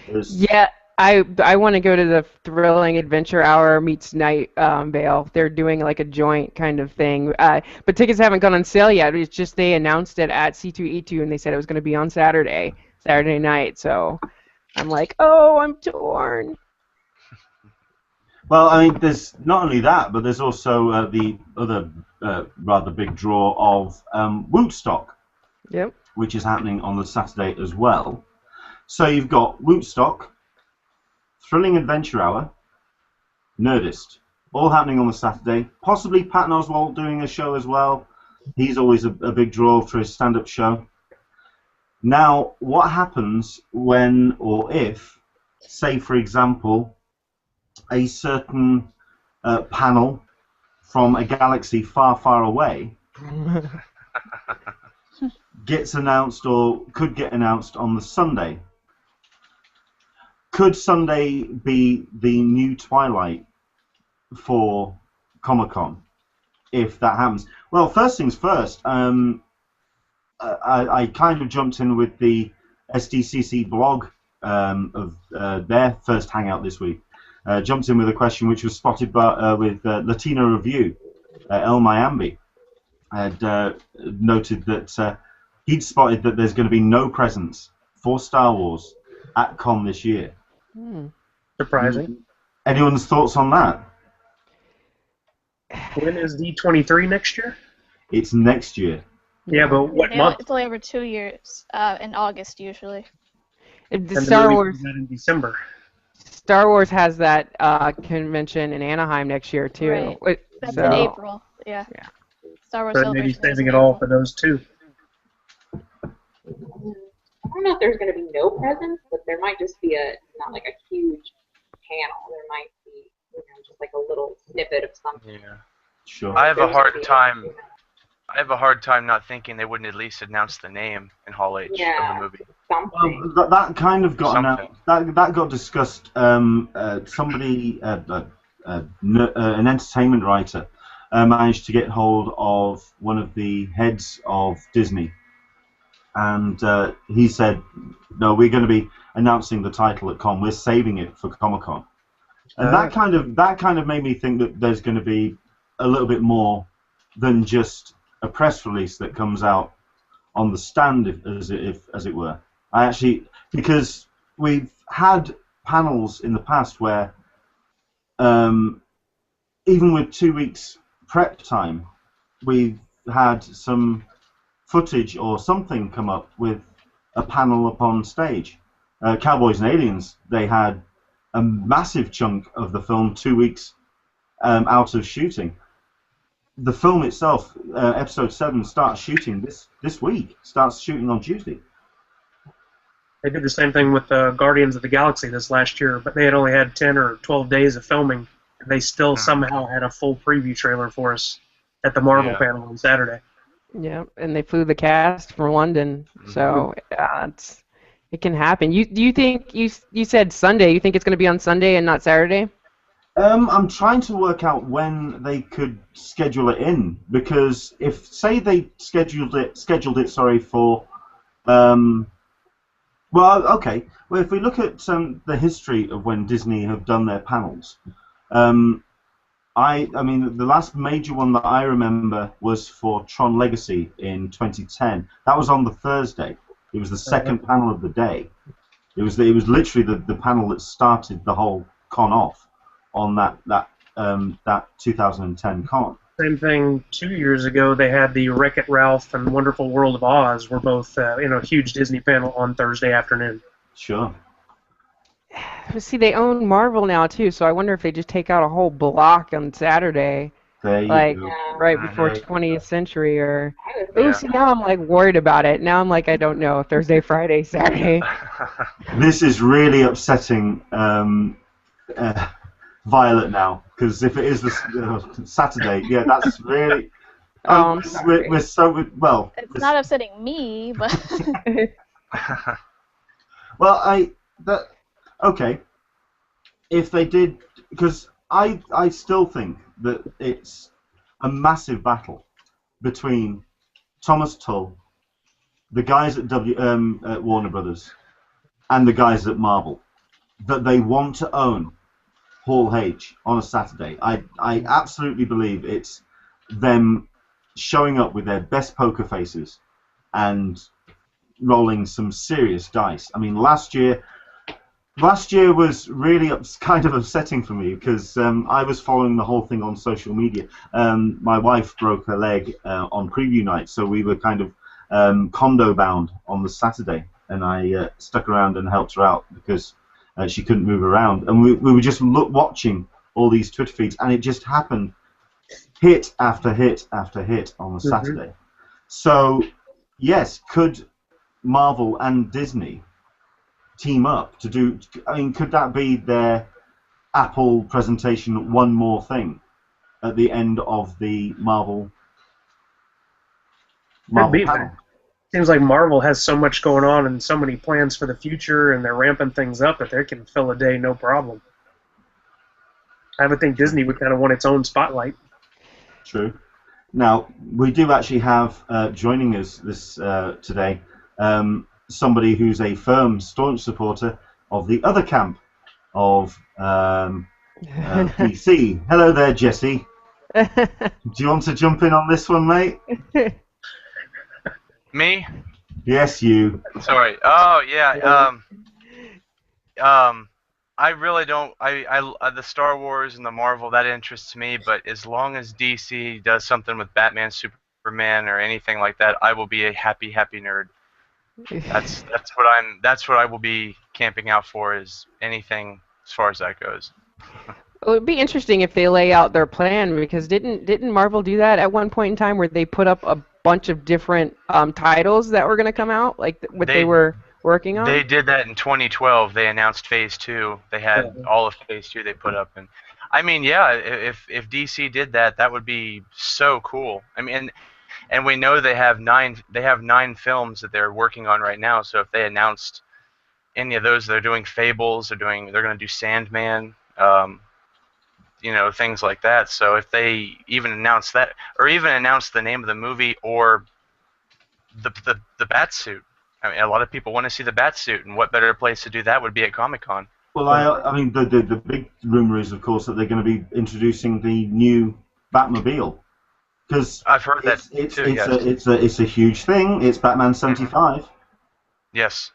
Yeah. I want to go to the Thrilling Adventure Hour meets Night Vale. They're doing like a joint kind of thing. But tickets haven't gone on sale yet. It's just they announced it at C2E2 and they said it was going to be on Saturday night. So I'm like, oh, I'm torn. Well, I mean, there's not only that, but there's also the other rather big draw of Woodstock, Yep. which is happening on the Saturday as well. So you've got Woodstock, Thrilling Adventure Hour, Nerdist, all happening on the Saturday. Possibly Patton Oswalt doing a show as well. He's always a big draw for his stand-up show. Now, what happens when or if, say for example, a certain panel from a galaxy far, far away gets announced or could get announced on the Sunday? Could Sunday be the new twilight for Comic-Con if that happens? Well, first things first, I kind of jumped in with the SDCC blog of their first hangout this week. Jumped in with a question which was spotted by, with Latino Review, El Miami, had noted that he'd spotted that there's going to be no presence for Star Wars at Con this year. Surprising. Anyone's thoughts on that? When is D23 next year? It's next year. Yeah, but what month? It's only over 2 years, in August usually. The And the Star movie Wars. comes out in December. Star Wars has that convention in Anaheim next year too. Right. That's in April. Yeah. Star Wars But maybe Celebration is saving in it all April. for those 2. I don't know if there's going to be no presents, but there might just be not like a huge panel. There might be, just like a little snippet of something. Yeah. Sure. I have a There's hard gonna be time. I have a hard time not thinking they wouldn't at least announce the name in Hall H of Yeah. the movie. something. Well, that kind of got Something. announced. That got discussed. Somebody, an entertainment writer, managed to get hold of one of the heads of Disney, and he said, "No, we're going to be announcing the title at Con. We're saving it for Comic-Con." And that kind of made me think that there's going to be a little bit more than just a press release that comes out on the stand, as it were. Because we've had panels in the past where, even with 2 weeks prep time, we've had some footage or something come up with a panel up on stage. Cowboys and Aliens, they had a massive chunk of the film 2 weeks out of shooting. The film itself, episode 7, starts shooting this week. Starts shooting on Tuesday. They did the same thing with Guardians of the Galaxy this last year, but they had only had 10 or 12 days of filming, and they still somehow had a full preview trailer for us at the Marvel panel on Saturday. Yeah, and they flew the cast from London, so it can happen. Do you think you said Sunday? You think it's going to be on Sunday and not Saturday? I'm trying to work out when they could schedule it in, because if, say, they scheduled it for, well, okay. Well, if we look at the history of when Disney have done their panels, I mean, the last major one that I remember was for Tron Legacy in 2010. That was on the Thursday. It was the second panel of the day. It was literally the panel that started the whole con off on that 2010 con. Same thing 2 years ago. They had the Wreck-It Ralph and Wonderful World of Oz were both in a huge Disney panel on Thursday afternoon. Sure. See, they own Marvel now too, so I wonder if they just take out a whole block on Saturday, There you like go. right before Right. 20th Century, or I ooh, was see, now I'm like worried about it. Now I'm like, I don't know, Thursday, Friday, Saturday. This is really upsetting Violet now, because if it is the Saturday, yeah, that's really. Oh, I'm sorry. We're so well. It's not upsetting me, but Well, okay. If they did, because I still think that it's a massive battle between Thomas Tull, the guys at at Warner Brothers, and the guys at Marvel, that they want to own Hall H on a Saturday. I absolutely believe it's them showing up with their best poker faces and rolling some serious dice. I mean, last year was really kind of upsetting for me because I was following the whole thing on social media. My wife broke her leg on preview night, so we were kind of condo bound on the Saturday, and I stuck around and helped her out because she couldn't move around. And we were just watching all these Twitter feeds, and it just happened hit after hit after hit on the Saturday. So, yes, could Marvel and Disney team up to do? I mean, could that be their Apple presentation? One more thing at the end of the Marvel panel. Seems like Marvel has so much going on and so many plans for the future, and they're ramping things up that they can fill a day no problem. I would think Disney would kind of want its own spotlight. True. Now, we do actually have joining us this today somebody who's a firm, staunch supporter of the other camp of DC. Hello there, Jesse. Do you want to jump in on this one, mate? Me? Yes, you. Sorry. Oh yeah. I really don't. The Star Wars and the Marvel, that interests me. But as long as DC does something with Batman, Superman, or anything like that, I will be a happy nerd. That's what I will be camping out for, is anything as far as that goes. It would be interesting if they lay out their plan, because didn't Marvel do that at one point in time where they put up a bunch of different titles that were going to come out, like what they were working on? They did that in 2012. They announced Phase 2. They had all of Phase 2 they put up, and I mean, yeah, if DC did that, that would be so cool. I mean, and we know they have nine films that they're working on right now. So if they announced any of those, they're doing Fables, they're going to do Sandman, things like that. So if they even announce that, or even announce the name of the movie or the bat suit, I mean, a lot of people want to see the bat suit, and what better place to do that would be at Comic-Con. Well, I mean, the big rumor is, of course, that they're going to be introducing the new Batmobile. Because I've heard that too. Yes. It's a huge thing. It's Batman 75. Yes,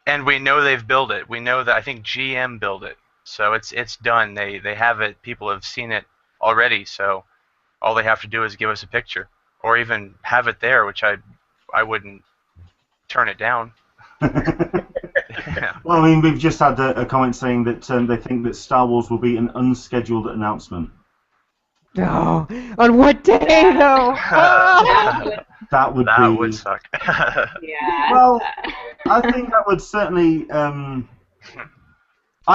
and we know they've built it. We know that I think GM built it, so it's done. They have it. People have seen it already. So all they have to do is give us a picture, or even have it there, which I wouldn't turn it down. Yeah. Well, I mean, we've just had a comment saying that they think that Star Wars will be an unscheduled announcement. Oh, on what day though? That would suck. Yeah. Well, I think that would certainly. I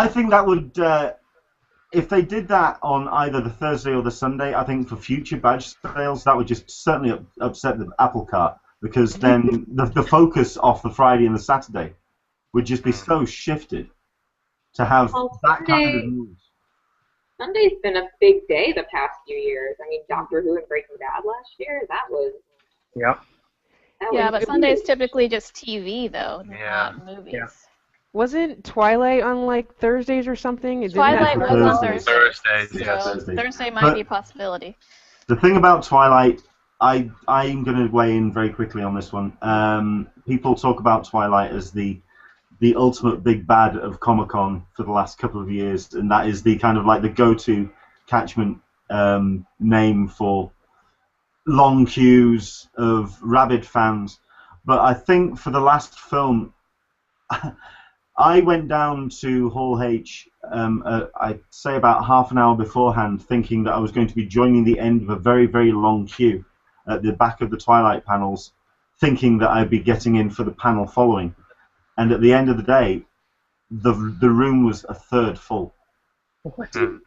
think that would. If they did that on either the Thursday or the Sunday, I think for future badge sales, that would just certainly upset the apple cart, because then the focus off the Friday and the Saturday would just be so shifted to have that kind of news. Sunday's been a big day the past few years. I mean, Doctor Who and Breaking Bad last year, that was... Yep. yeah, but Sunday's typically just TV, though, Yeah. not movies. Yeah. Wasn't Twilight on like Thursdays or something? Twilight was on Thursdays. Thursday. Thursdays, yes. So Thursday might be a possibility. The thing about Twilight, I'm going to weigh in very quickly on this one. People talk about Twilight as the ultimate big bad of Comic-Con for the last couple of years, and that is the kind of like the go-to catchment name for long queues of rabid fans. But I think for the last film, I went down to Hall H, I'd say about half an hour beforehand, thinking that I was going to be joining the end of a very, very long queue at the back of the Twilight panels, thinking that I'd be getting in for the panel following. And at the end of the day, the room was a third full.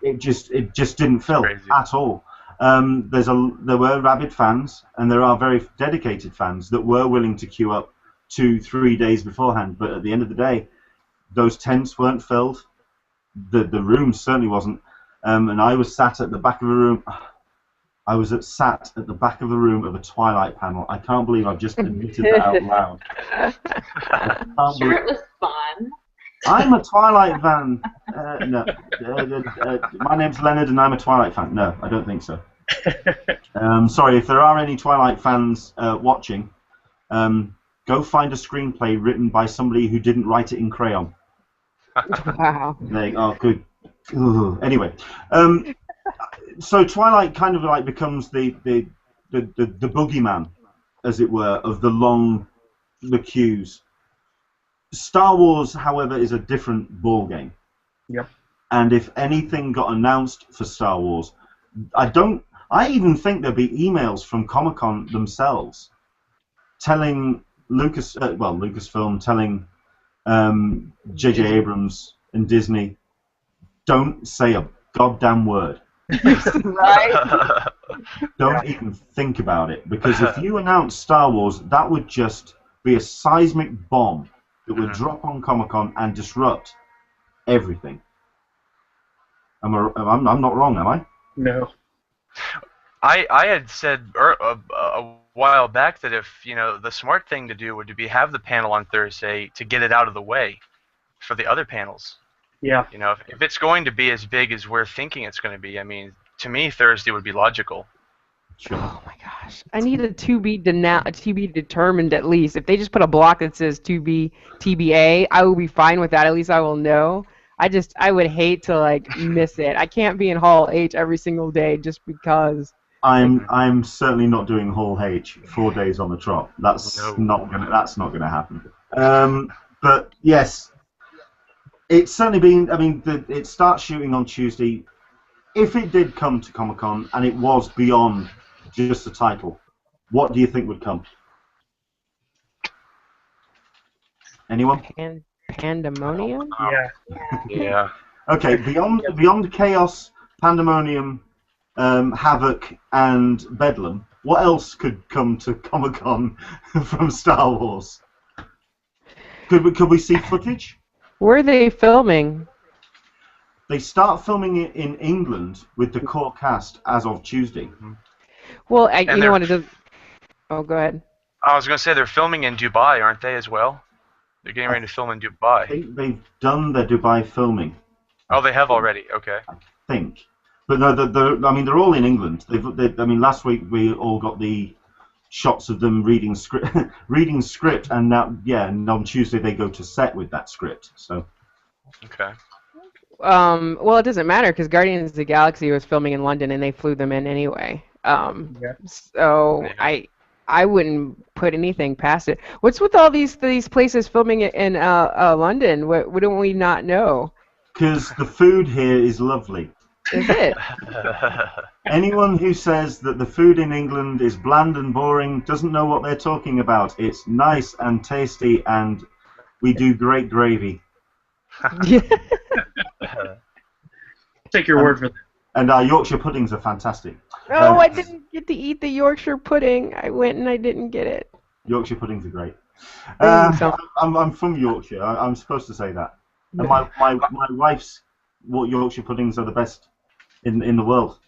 It just didn't fill at all. There were rabid fans, and there are very dedicated fans that were willing to queue up 2-3 days beforehand. But at the end of the day, those tents weren't filled. The room certainly wasn't. And I was sat at the back of a room. I was sat at the back of the room of a Twilight panel. I can't believe I've just admitted that out loud. Sure, it was fun. I'm a Twilight fan. No. My name's Leonard and I'm a Twilight fan. No, I don't think so. Sorry, if there are any Twilight fans watching, go find a screenplay written by somebody who didn't write it in crayon. Wow. Oh, good. Ugh. Anyway, so Twilight kind of like becomes the boogeyman, as it were, of the queues. Star Wars, however, is a different ballgame. Yep. And if anything got announced for Star Wars, I even think there'd be emails from Comic-Con themselves telling Lucasfilm, telling J.J. Abrams and Disney, don't say a goddamn word. Right? Don't even think about it, because if you announce Star Wars, that would just be a seismic bomb that would drop on Comic-Con and disrupt everything. I'm not wrong, am I? No. I had said a while back that if the smart thing to do would be have the panel on Thursday to get it out of the way for the other panels. Yeah. If it's going to be as big as we're thinking it's going to be, I mean, to me Thursday would be logical. Sure. Oh my gosh! I need a to be determined at least. If they just put a block that says to be TBA, I will be fine with that. At least I will know. I would hate to miss it. I can't be in Hall H every single day just because. I'm certainly not doing Hall H 4 days on the trot. That's not gonna happen. But yes, it's certainly been. I mean, it starts shooting on Tuesday. If it did come to Comic-Con and it was beyond just the title, what do you think would come? Anyone? Pandemonium? Yeah. Okay, beyond chaos, pandemonium, havoc, and bedlam, what else could come to Comic-Con from Star Wars? Could we see footage? Where are they filming? They start filming it in England with the core cast as of Tuesday. Well, you know what it does. Oh, go ahead. I was going to say they're filming in Dubai, aren't they, as well? They're getting ready to film in Dubai. I think they've done their Dubai filming. Oh, they have already. Okay. I think. But no, they're all in England. Last week we all got the shots of them reading script, and now, and on Tuesday they go to set with that script. So. Okay. Well, it doesn't matter because Guardians of the Galaxy was filming in London and they flew them in anyway. So I wouldn't put anything past it. What's with all these places filming it in London? Wouldn't we not know? Because the food here is lovely. Is it? Anyone who says that the food in England is bland and boring doesn't know what they're talking about. It's nice and tasty, and we do great gravy. Take your word for that. And our Yorkshire puddings are fantastic. No, I didn't get to eat the Yorkshire pudding. I went and I didn't get it. Yorkshire puddings are great. I'm from Yorkshire. I'm supposed to say that. And my wife's Yorkshire puddings are the best in the world.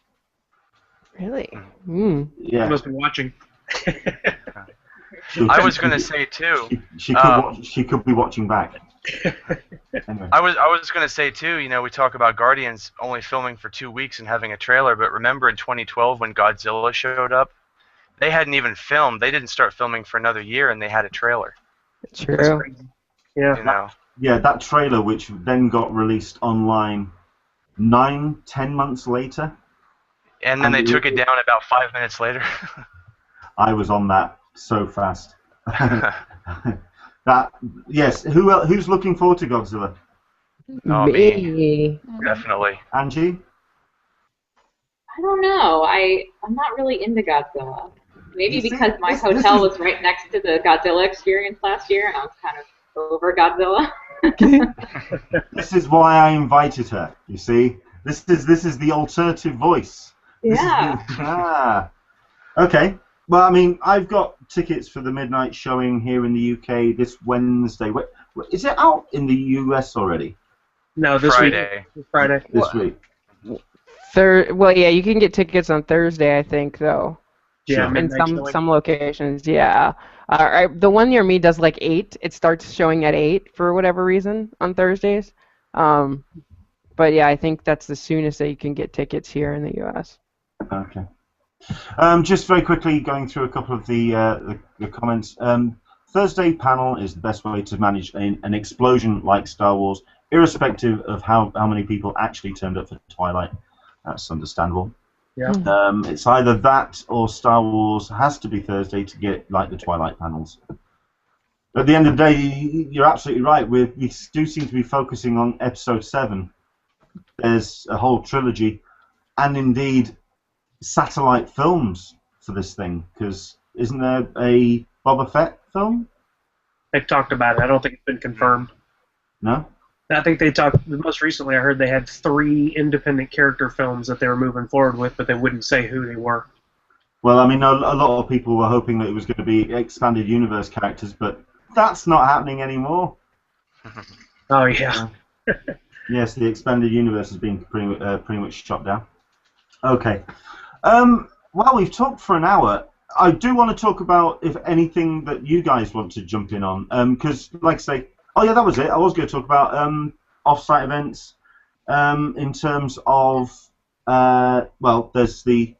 Really? Yeah. You must be watching. I was going to say too. She could be watching back. Anyway. I was going to say too. We talk about Guardians only filming for 2 weeks and having a trailer, but remember in 2012 when Godzilla showed up, they hadn't even filmed. They didn't start filming for another year, and they had a trailer. True. Yeah. Yeah, that trailer, which then got released online 9-10 months later. And then they took it down about 5 minutes later. I was on that so fast. Yes. Who's looking forward to Godzilla? Oh, Me. Definitely. Angie? I don't know. I'm not really into Godzilla. Maybe You see, because my this hotel is- was right next to the Godzilla experience last year, and I was kind of over Godzilla. This is why I invited her. You see, this is the alternative voice. Yeah. Okay. Well, I mean, I've got tickets for the midnight showing here in the UK this Wednesday. Is it out in the US already? No, this Friday. week. Friday. This week. Well, yeah, you can get tickets on Thursday, I think, though. Yeah, Sure. In midnight some showing. some locations, yeah. The one near me does like 8. It starts showing at 8 for whatever reason on Thursdays. But yeah, I think that's the soonest that you can get tickets here in the U.S. Okay. Just very quickly going through a couple of the comments. Thursday panel is the best way to manage an explosion like Star Wars, irrespective of how many people actually turned up for Twilight. That's understandable. Yeah. It's either that or Star Wars has to be Thursday to get like the Twilight panels. At the end of the day, you're absolutely right. We do seem to be focusing on Episode 7. There's a whole trilogy, and indeed satellite films for this thing. Because isn't there a Boba Fett film? They've talked about it. I don't think it's been confirmed. No. I think they talked, most recently I heard they had 3 independent character films that they were moving forward with, but they wouldn't say who they were. Well, I mean, a lot of people were hoping that it was going to be expanded universe characters, but that's not happening anymore. Oh, yeah. Yes, the expanded universe has been pretty much shot down. Okay. Well, we've talked for an hour. I do want to talk about, if anything, that you guys want to jump in on. Because, like I say, oh yeah, that was it. I was going to talk about off-site events in terms of, well, there's the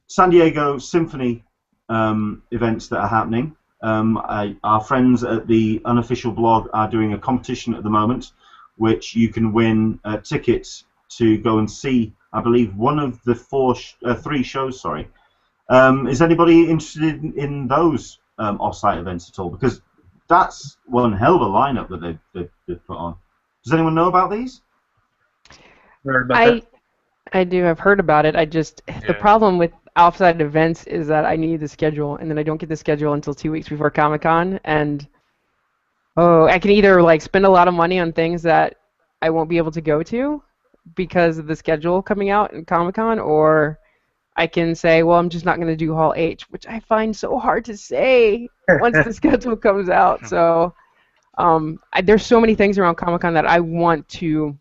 San Diego Symphony events that are happening. Our friends at the unofficial blog are doing a competition at the moment, which you can win tickets to go and see, I believe, one of the 3 shows, sorry. Is anybody interested in those off-site events at all? Because that's one hell of a lineup that they've put on. Does anyone know about these? Heard about that. I do. I've heard about it. The problem with off-site events is that I need the schedule, and then I don't get the schedule until 2 weeks before Comic-Con, and I can either like spend a lot of money on things that I won't be able to go to because of the schedule coming out in Comic-Con, or I can say, well, I'm just not going to do Hall H, which I find so hard to say once the schedule comes out. So there's so many things around Comic-Con that I want to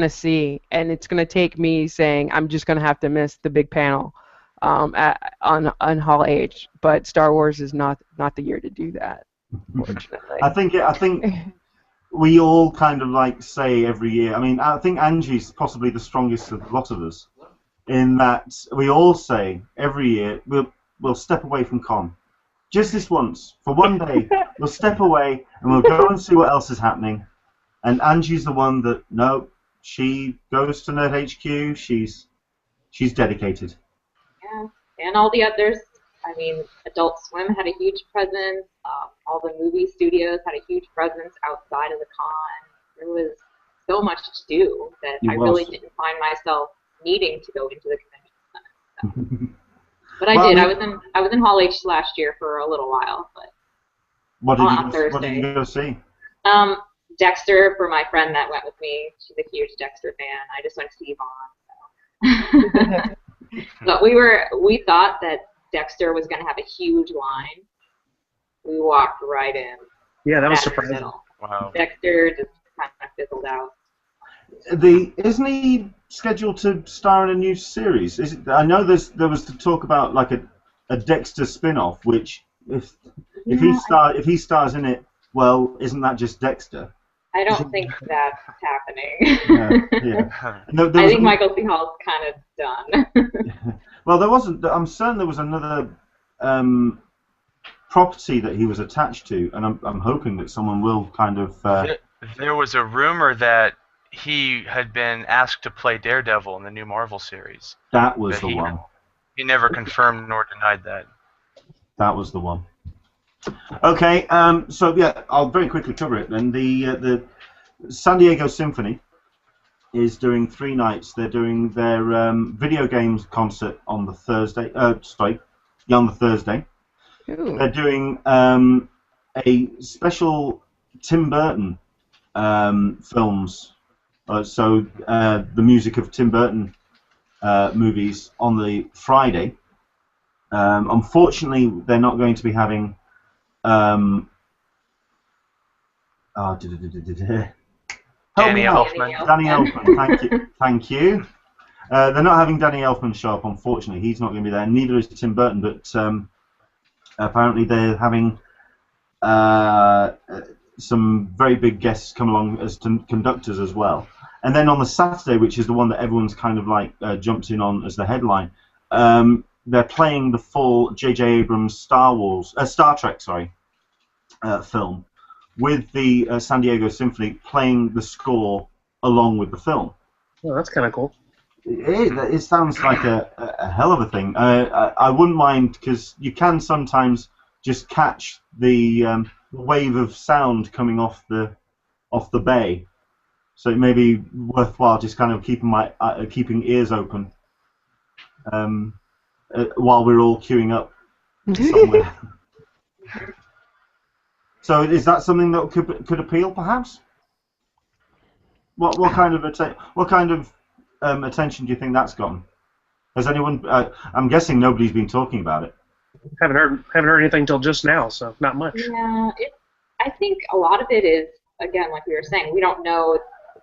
see, and it's going to take me saying I'm just going to have to miss the big panel on Hall H. But Star Wars is not the year to do that, fortunately. I think we all kind of like say every year. I mean, I think Angie's possibly the strongest of the lot of us, in that we all say every year we'll step away from con. Just this once, for one day, we'll step away and we'll go and see what else is happening. And Angie's the one that, no, she goes to Nerd HQ, she's dedicated. Yeah, and all the others. I mean, Adult Swim had a huge presence. All the movie studios had a huge presence outside of the con. There was so much to do that I really didn't find myself needing to go into the convention center. So. But I did. I was in Hall H last year for a little while. But what did you go see? Dexter, for my friend that went with me. She's a huge Dexter fan. I just went to see Yvonne. So. But we thought that Dexter was going to have a huge line. We walked right in. Yeah, that was surprising. Wow. Dexter just kind of fizzled out. Isn't he scheduled to star in a new series? I know there was the talk about like a Dexter spin-off, which if he stars in it, well, isn't that just Dexter? I don't think that's happening. Yeah. I think Michael C. Hall's kind of done. Well, there wasn't. I'm certain there was another property that he was attached to, and I'm hoping that someone will kind of. There was a rumor that he had been asked to play Daredevil in the new Marvel series. That was the one. He never confirmed nor denied that. That was the one. Okay, so yeah, I'll very quickly cover it then. The San Diego Symphony is doing 3 nights. They're doing their video games concert on the Thursday. On the Thursday. Ooh. They're doing a special Tim Burton films. So the music of Tim Burton movies on the Friday. Unfortunately, they're not going to be having. Danny Elfman. Danny Elfman, thank you. They're not having Danny Elfman show up, unfortunately. He's not going to be there. Neither is Tim Burton, but apparently they're having some very big guests come along as conductors as well. And then on the Saturday, which is the one that everyone's kind of like jumped in on as the headline, they're playing the full J.J. Abrams Star Trek, film, with the San Diego Symphony playing the score along with the film. Oh, that's kind of cool. It sounds like a hell of a thing. I wouldn't mind, because you can sometimes just catch the wave of sound coming off the bay. So it may be worthwhile just kind of keeping ears open while we're all queuing up somewhere. So is that something that could appeal, perhaps? What kind of attention do you think that's gotten? Has anyone? I'm guessing nobody's been talking about it. Haven't heard anything till just now, so not much. Yeah, I think a lot of it is, again, like we were saying, we don't know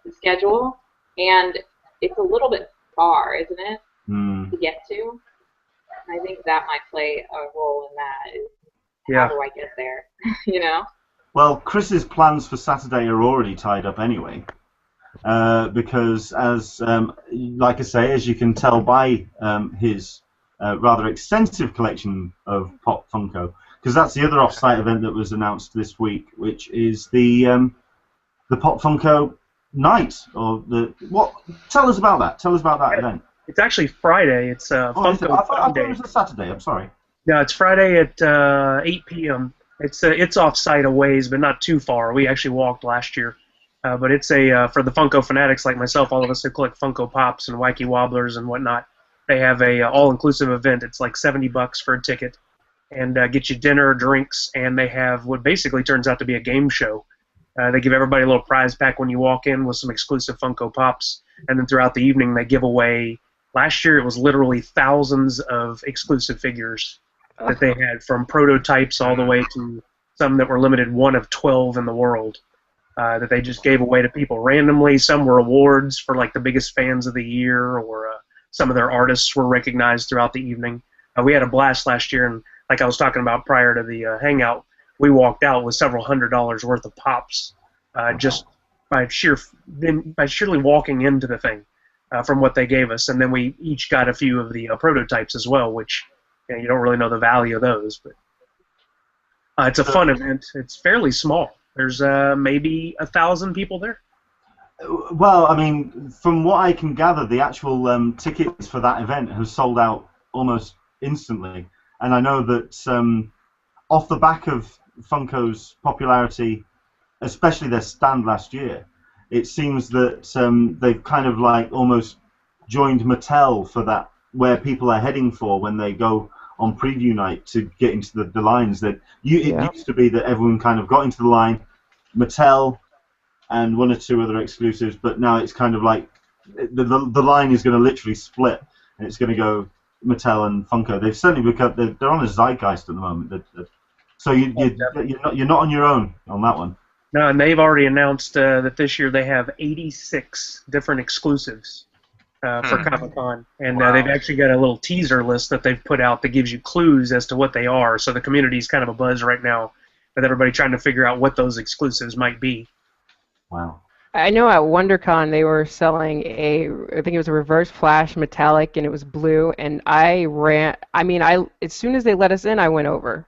the schedule, and it's a little bit far, isn't it, to get to? I think that might play a role in that. How do I get there? You know? Well, Chris's plans for Saturday are already tied up anyway, because like I say, as you can tell by his rather extensive collection of Pop Funko, because that's the other off-site event that was announced this week, which is the Pop Funko night, or Tell us about that. Tell us about that event. It's actually Friday. It's Funko I thought Day. it was a Saturday. I'm sorry. No, it's Friday at 8 p.m. It's off-site a ways, but not too far. We actually walked last year. But it's for the Funko fanatics like myself, all of us who collect Funko Pops and Wacky Wobblers and whatnot. They have a all-inclusive event. It's like $70 for a ticket, and get you dinner, drinks, and they have what basically turns out to be a game show. They give everybody a little prize pack when you walk in with some exclusive Funko Pops, and then throughout the evening they give away. Last year it was literally thousands of exclusive figures that they had, from prototypes all the way to some that were limited 1 of 12 in the world, that they just gave away to people randomly. Some were awards for like the biggest fans of the year, or some of their artists were recognized throughout the evening. We had a blast last year, and like I was talking about prior to the hangout, we walked out with several $100s worth of pops just by surely walking into the thing from what they gave us. And then we each got a few of the prototypes as well, which you don't really know the value of those, but it's a fun event. It's fairly small. There's maybe 1,000 people there. Well, I mean, from what I can gather, the actual tickets for that event have sold out almost instantly. And I know that off the back of Funko's popularity, especially their stand last year, it seems that they've kind of like almost joined Mattel for that, where people are heading for when they go on preview night to get into the lines. It used to be that everyone kind of got into the line, Mattel and 1 or 2 other exclusives, but now it's kind of like the line is going to literally split, and it's going to go Mattel and Funko. They've certainly become, they're on a zeitgeist at the moment. So you're not on your own on that one. No, and they've already announced that this year they have 86 different exclusives for Comic-Con, and they've actually got a little teaser list that they've put out that gives you clues as to what they are. So the community's kind of a buzz right now with everybody trying to figure out what those exclusives might be. Wow. I know at WonderCon they were selling I think it was a Reverse Flash metallic, and it was blue, and as soon as they let us in, I went over.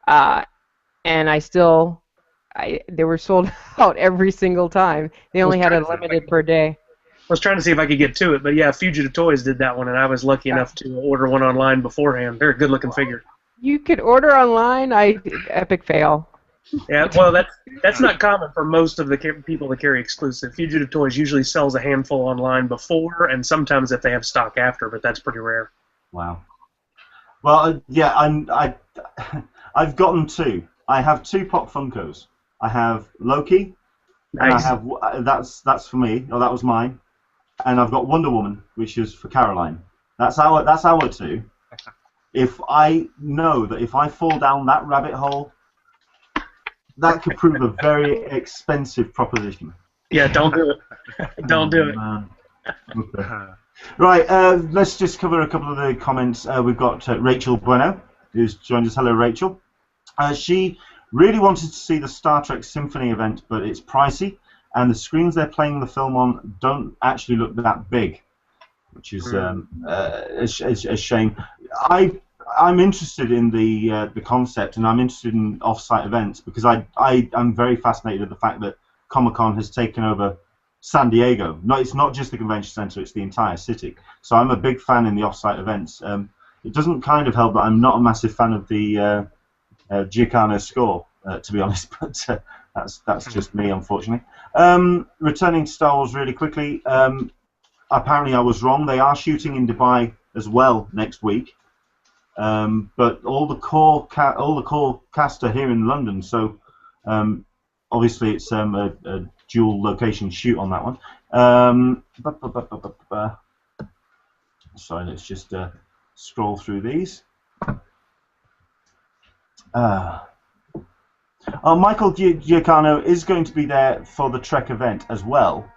And they were sold out every single time. They only had a limited per day. was trying to see if I could get to it, but yeah, Fugitive Toys did that one, and I was lucky enough to order one online beforehand. They're a good-looking figure. You could order online. Epic fail. Yeah, well, that's not common for most of the people that carry exclusive. Fugitive Toys usually sells a handful online before, and sometimes if they have stock after, but that's pretty rare. Wow. Well, yeah, I've gotten two. I have two Pop Funkos. I have Loki, Nice. and I have that's for me. Oh, that was mine. And I've got Wonder Woman, which is for Caroline. That's our two. If I know that if I fall down that rabbit hole, that could prove a very expensive proposition. Yeah, don't do it. Don't do it. Okay. Right, let's just cover a couple of the comments. We've got Rachel Bueno, who's joined us. Hello, Rachel. She really wanted to see the Star Trek Symphony event, but it's pricey, and the screens they're playing the film on don't actually look that big, which is a shame. I'm interested in the concept, and I'm interested in off-site events because I'm very fascinated at the fact that Comic-Con has taken over San Diego. No, it's not just the convention center; it's the entire city. So I'm a big fan in the off-site events. It doesn't kind of help that I'm not a massive fan of the Giacano score, to be honest, but that's just me, unfortunately. Returning to Star Wars really quickly. Apparently, I was wrong. They are shooting in Dubai as well next week. But all the core cast are here in London, so obviously it's a dual location shoot on that one. Sorry, let's just scroll through these. Michael Giacano is going to be there for the Trek event as well.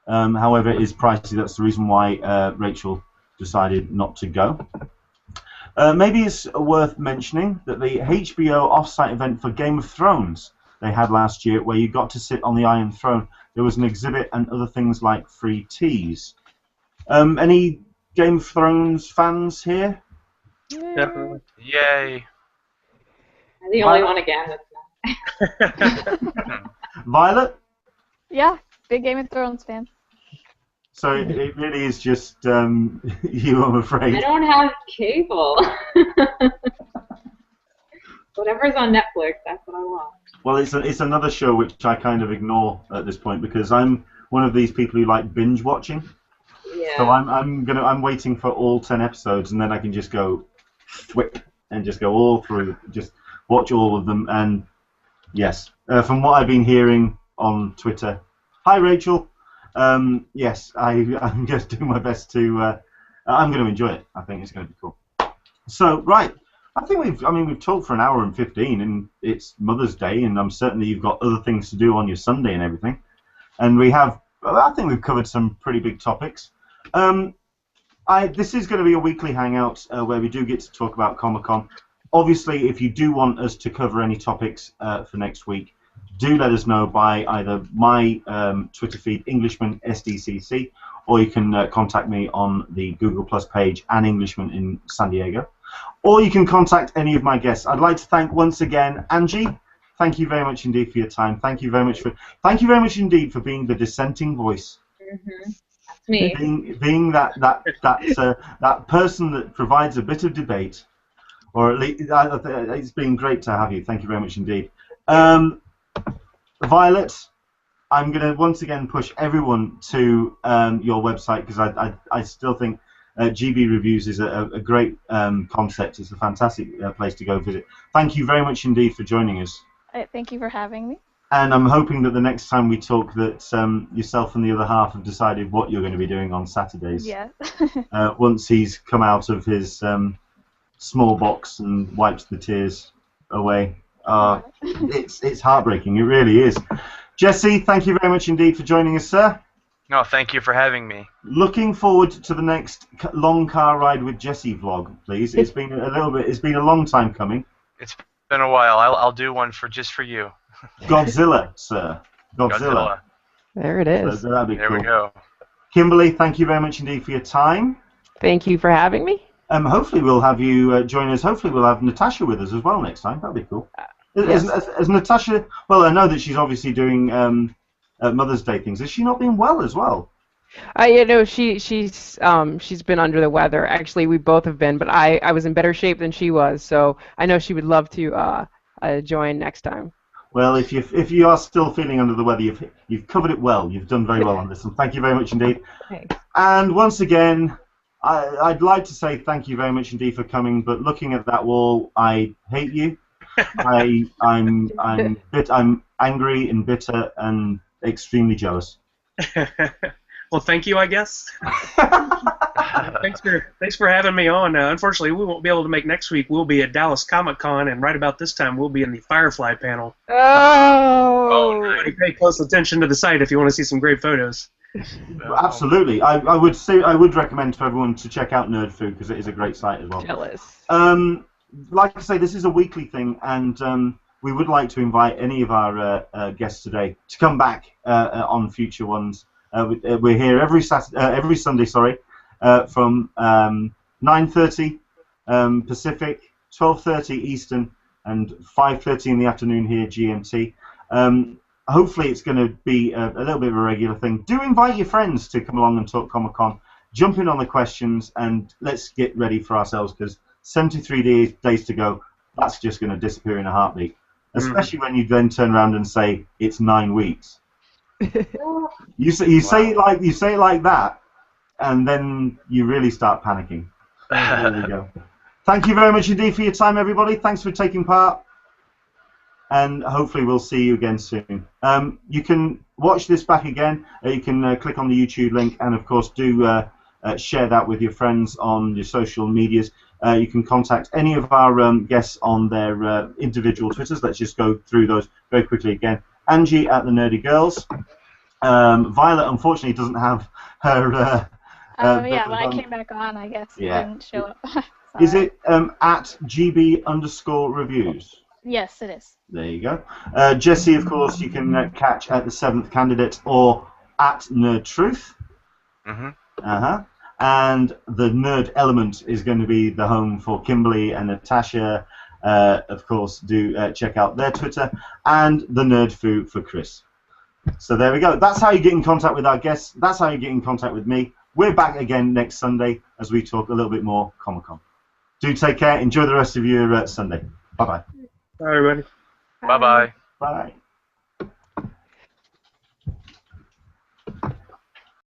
However, it is pricey. That's the reason why Rachel decided not to go. Maybe it's worth mentioning that the HBO off-site event for Game of Thrones they had last year, where you got to sit on the Iron Throne, there was an exhibit and other things like free teas. Any Game of Thrones fans here? Definitely. Yay. I'm the only one again that's not. Violet? Yeah, big Game of Thrones fan. So it really is just you, I'm afraid. I don't have cable. Whatever's on Netflix, that's what I want. Well, it's another show which I kind of ignore at this point because I'm one of these people who like binge watching. Yeah. So I'm waiting for all 10 episodes and then I can just go whip and just go all through, just watch all of them. And yes, from what I've been hearing on Twitter, hi Rachel. Yes, I'm just doing my best to. I'm going to enjoy it. I think it's going to be cool. So right, I think we've talked for an hour and 15, and it's Mother's Day, and I'm certain that you've got other things to do on your Sunday and everything. And I think we've covered some pretty big topics. This is going to be a weekly hangout where we do get to talk about Comic-Con. Obviously, if you do want us to cover any topics for next week, do let us know by either my Twitter feed, Englishman SDCC, or you can contact me on the Google Plus page, and Englishman in San Diego, or you can contact any of my guests. I'd like to thank once again Angie. Thank you very much indeed for your time. Thank you very much indeed for being the dissenting voice. Mm-hmm. That's me. Being that person that provides a bit of debate, or at least it's been great to have you. Thank you very much indeed. Violet, I'm going to once again push everyone to your website because I still think GB Reviews is a great concept. It's a fantastic place to go visit. Thank you very much indeed for joining us. Thank you for having me. And I'm hoping that the next time we talk that yourself and the other half have decided what you're going to be doing on Saturdays. Yeah. Once he's come out of his small box and wipes the tears away. It's heartbreaking. It really is. Jesse, thank you very much indeed for joining us, sir. No, thank you for having me. Looking forward to the next long car ride with Jesse vlog, please. It's been a long time coming. It's been a while. I'll do one just for you. Godzilla, sir. Godzilla. There it is. So that'd be there cool. we go. Kimberly, thank you very much indeed for your time. Thank you for having me. Hopefully we'll have you join us. Hopefully we'll have Natasha with us as well next time. That'd be cool. Yes. As Natasha, well, I know that she's obviously doing Mother's Day things. Has she not been well as well? She's been under the weather. Actually, we both have been, but I was in better shape than she was, so I know she would love to join next time. Well, if you are still feeling under the weather, you've covered it well. You've done very well on this, and thank you very much indeed. Thanks. And once again, I'd like to say thank you very much indeed for coming. But looking at that wall, I hate you. I'm angry and bitter and extremely jealous. Well, thank you, I guess. Thanks for having me on. Unfortunately, we won't be able to make next week. We'll be at Dallas Comic Con, and right about this time, we'll be in the Firefly panel. Oh! Pay close attention to the site if you want to see some great photos. Absolutely, I would recommend to everyone to check out Nerd Food because it is a great site as well. Jealous. Like I say, this is a weekly thing, and we would like to invite any of our guests today to come back on future ones. We're here every Sunday, from 9:30 Pacific, 12:30 Eastern, and 5:30 in the afternoon here GMT. Hopefully, it's going to be a little bit of a regular thing. Do invite your friends to come along and talk Comic-Con. Jump in on the questions, and let's get ready for ourselves because 73 days to go. That's just going to disappear in a heartbeat. Especially when you then turn around and say it's 9 weeks. You say it like that, and then you really start panicking. There we go. Thank you very much indeed for your time, everybody. Thanks for taking part, and hopefully we'll see you again soon. You can watch this back again. You can click on the YouTube link, and of course do share that with your friends on your social medias. You can contact any of our guests on their individual Twitters. Let's just go through those very quickly again. Angie at the Nerdy Girls. Violet unfortunately doesn't have her. When I came back on, I guess it didn't show up. Is it at GB_reviews? Yes, it is. There you go. Jesse, of course, you can catch at the 7th Candidate or at Nerd Truth. And the Nerd Element is going to be the home for Kimberly and Natasha. Of course, do check out their Twitter and the Nerd Food for Chris. So there we go. That's how you get in contact with our guests. That's how you get in contact with me. We're back again next Sunday as we talk a little bit more Comic-Con. Do take care. Enjoy the rest of your Sunday. Bye-bye. Bye, everybody. Bye-bye. Bye.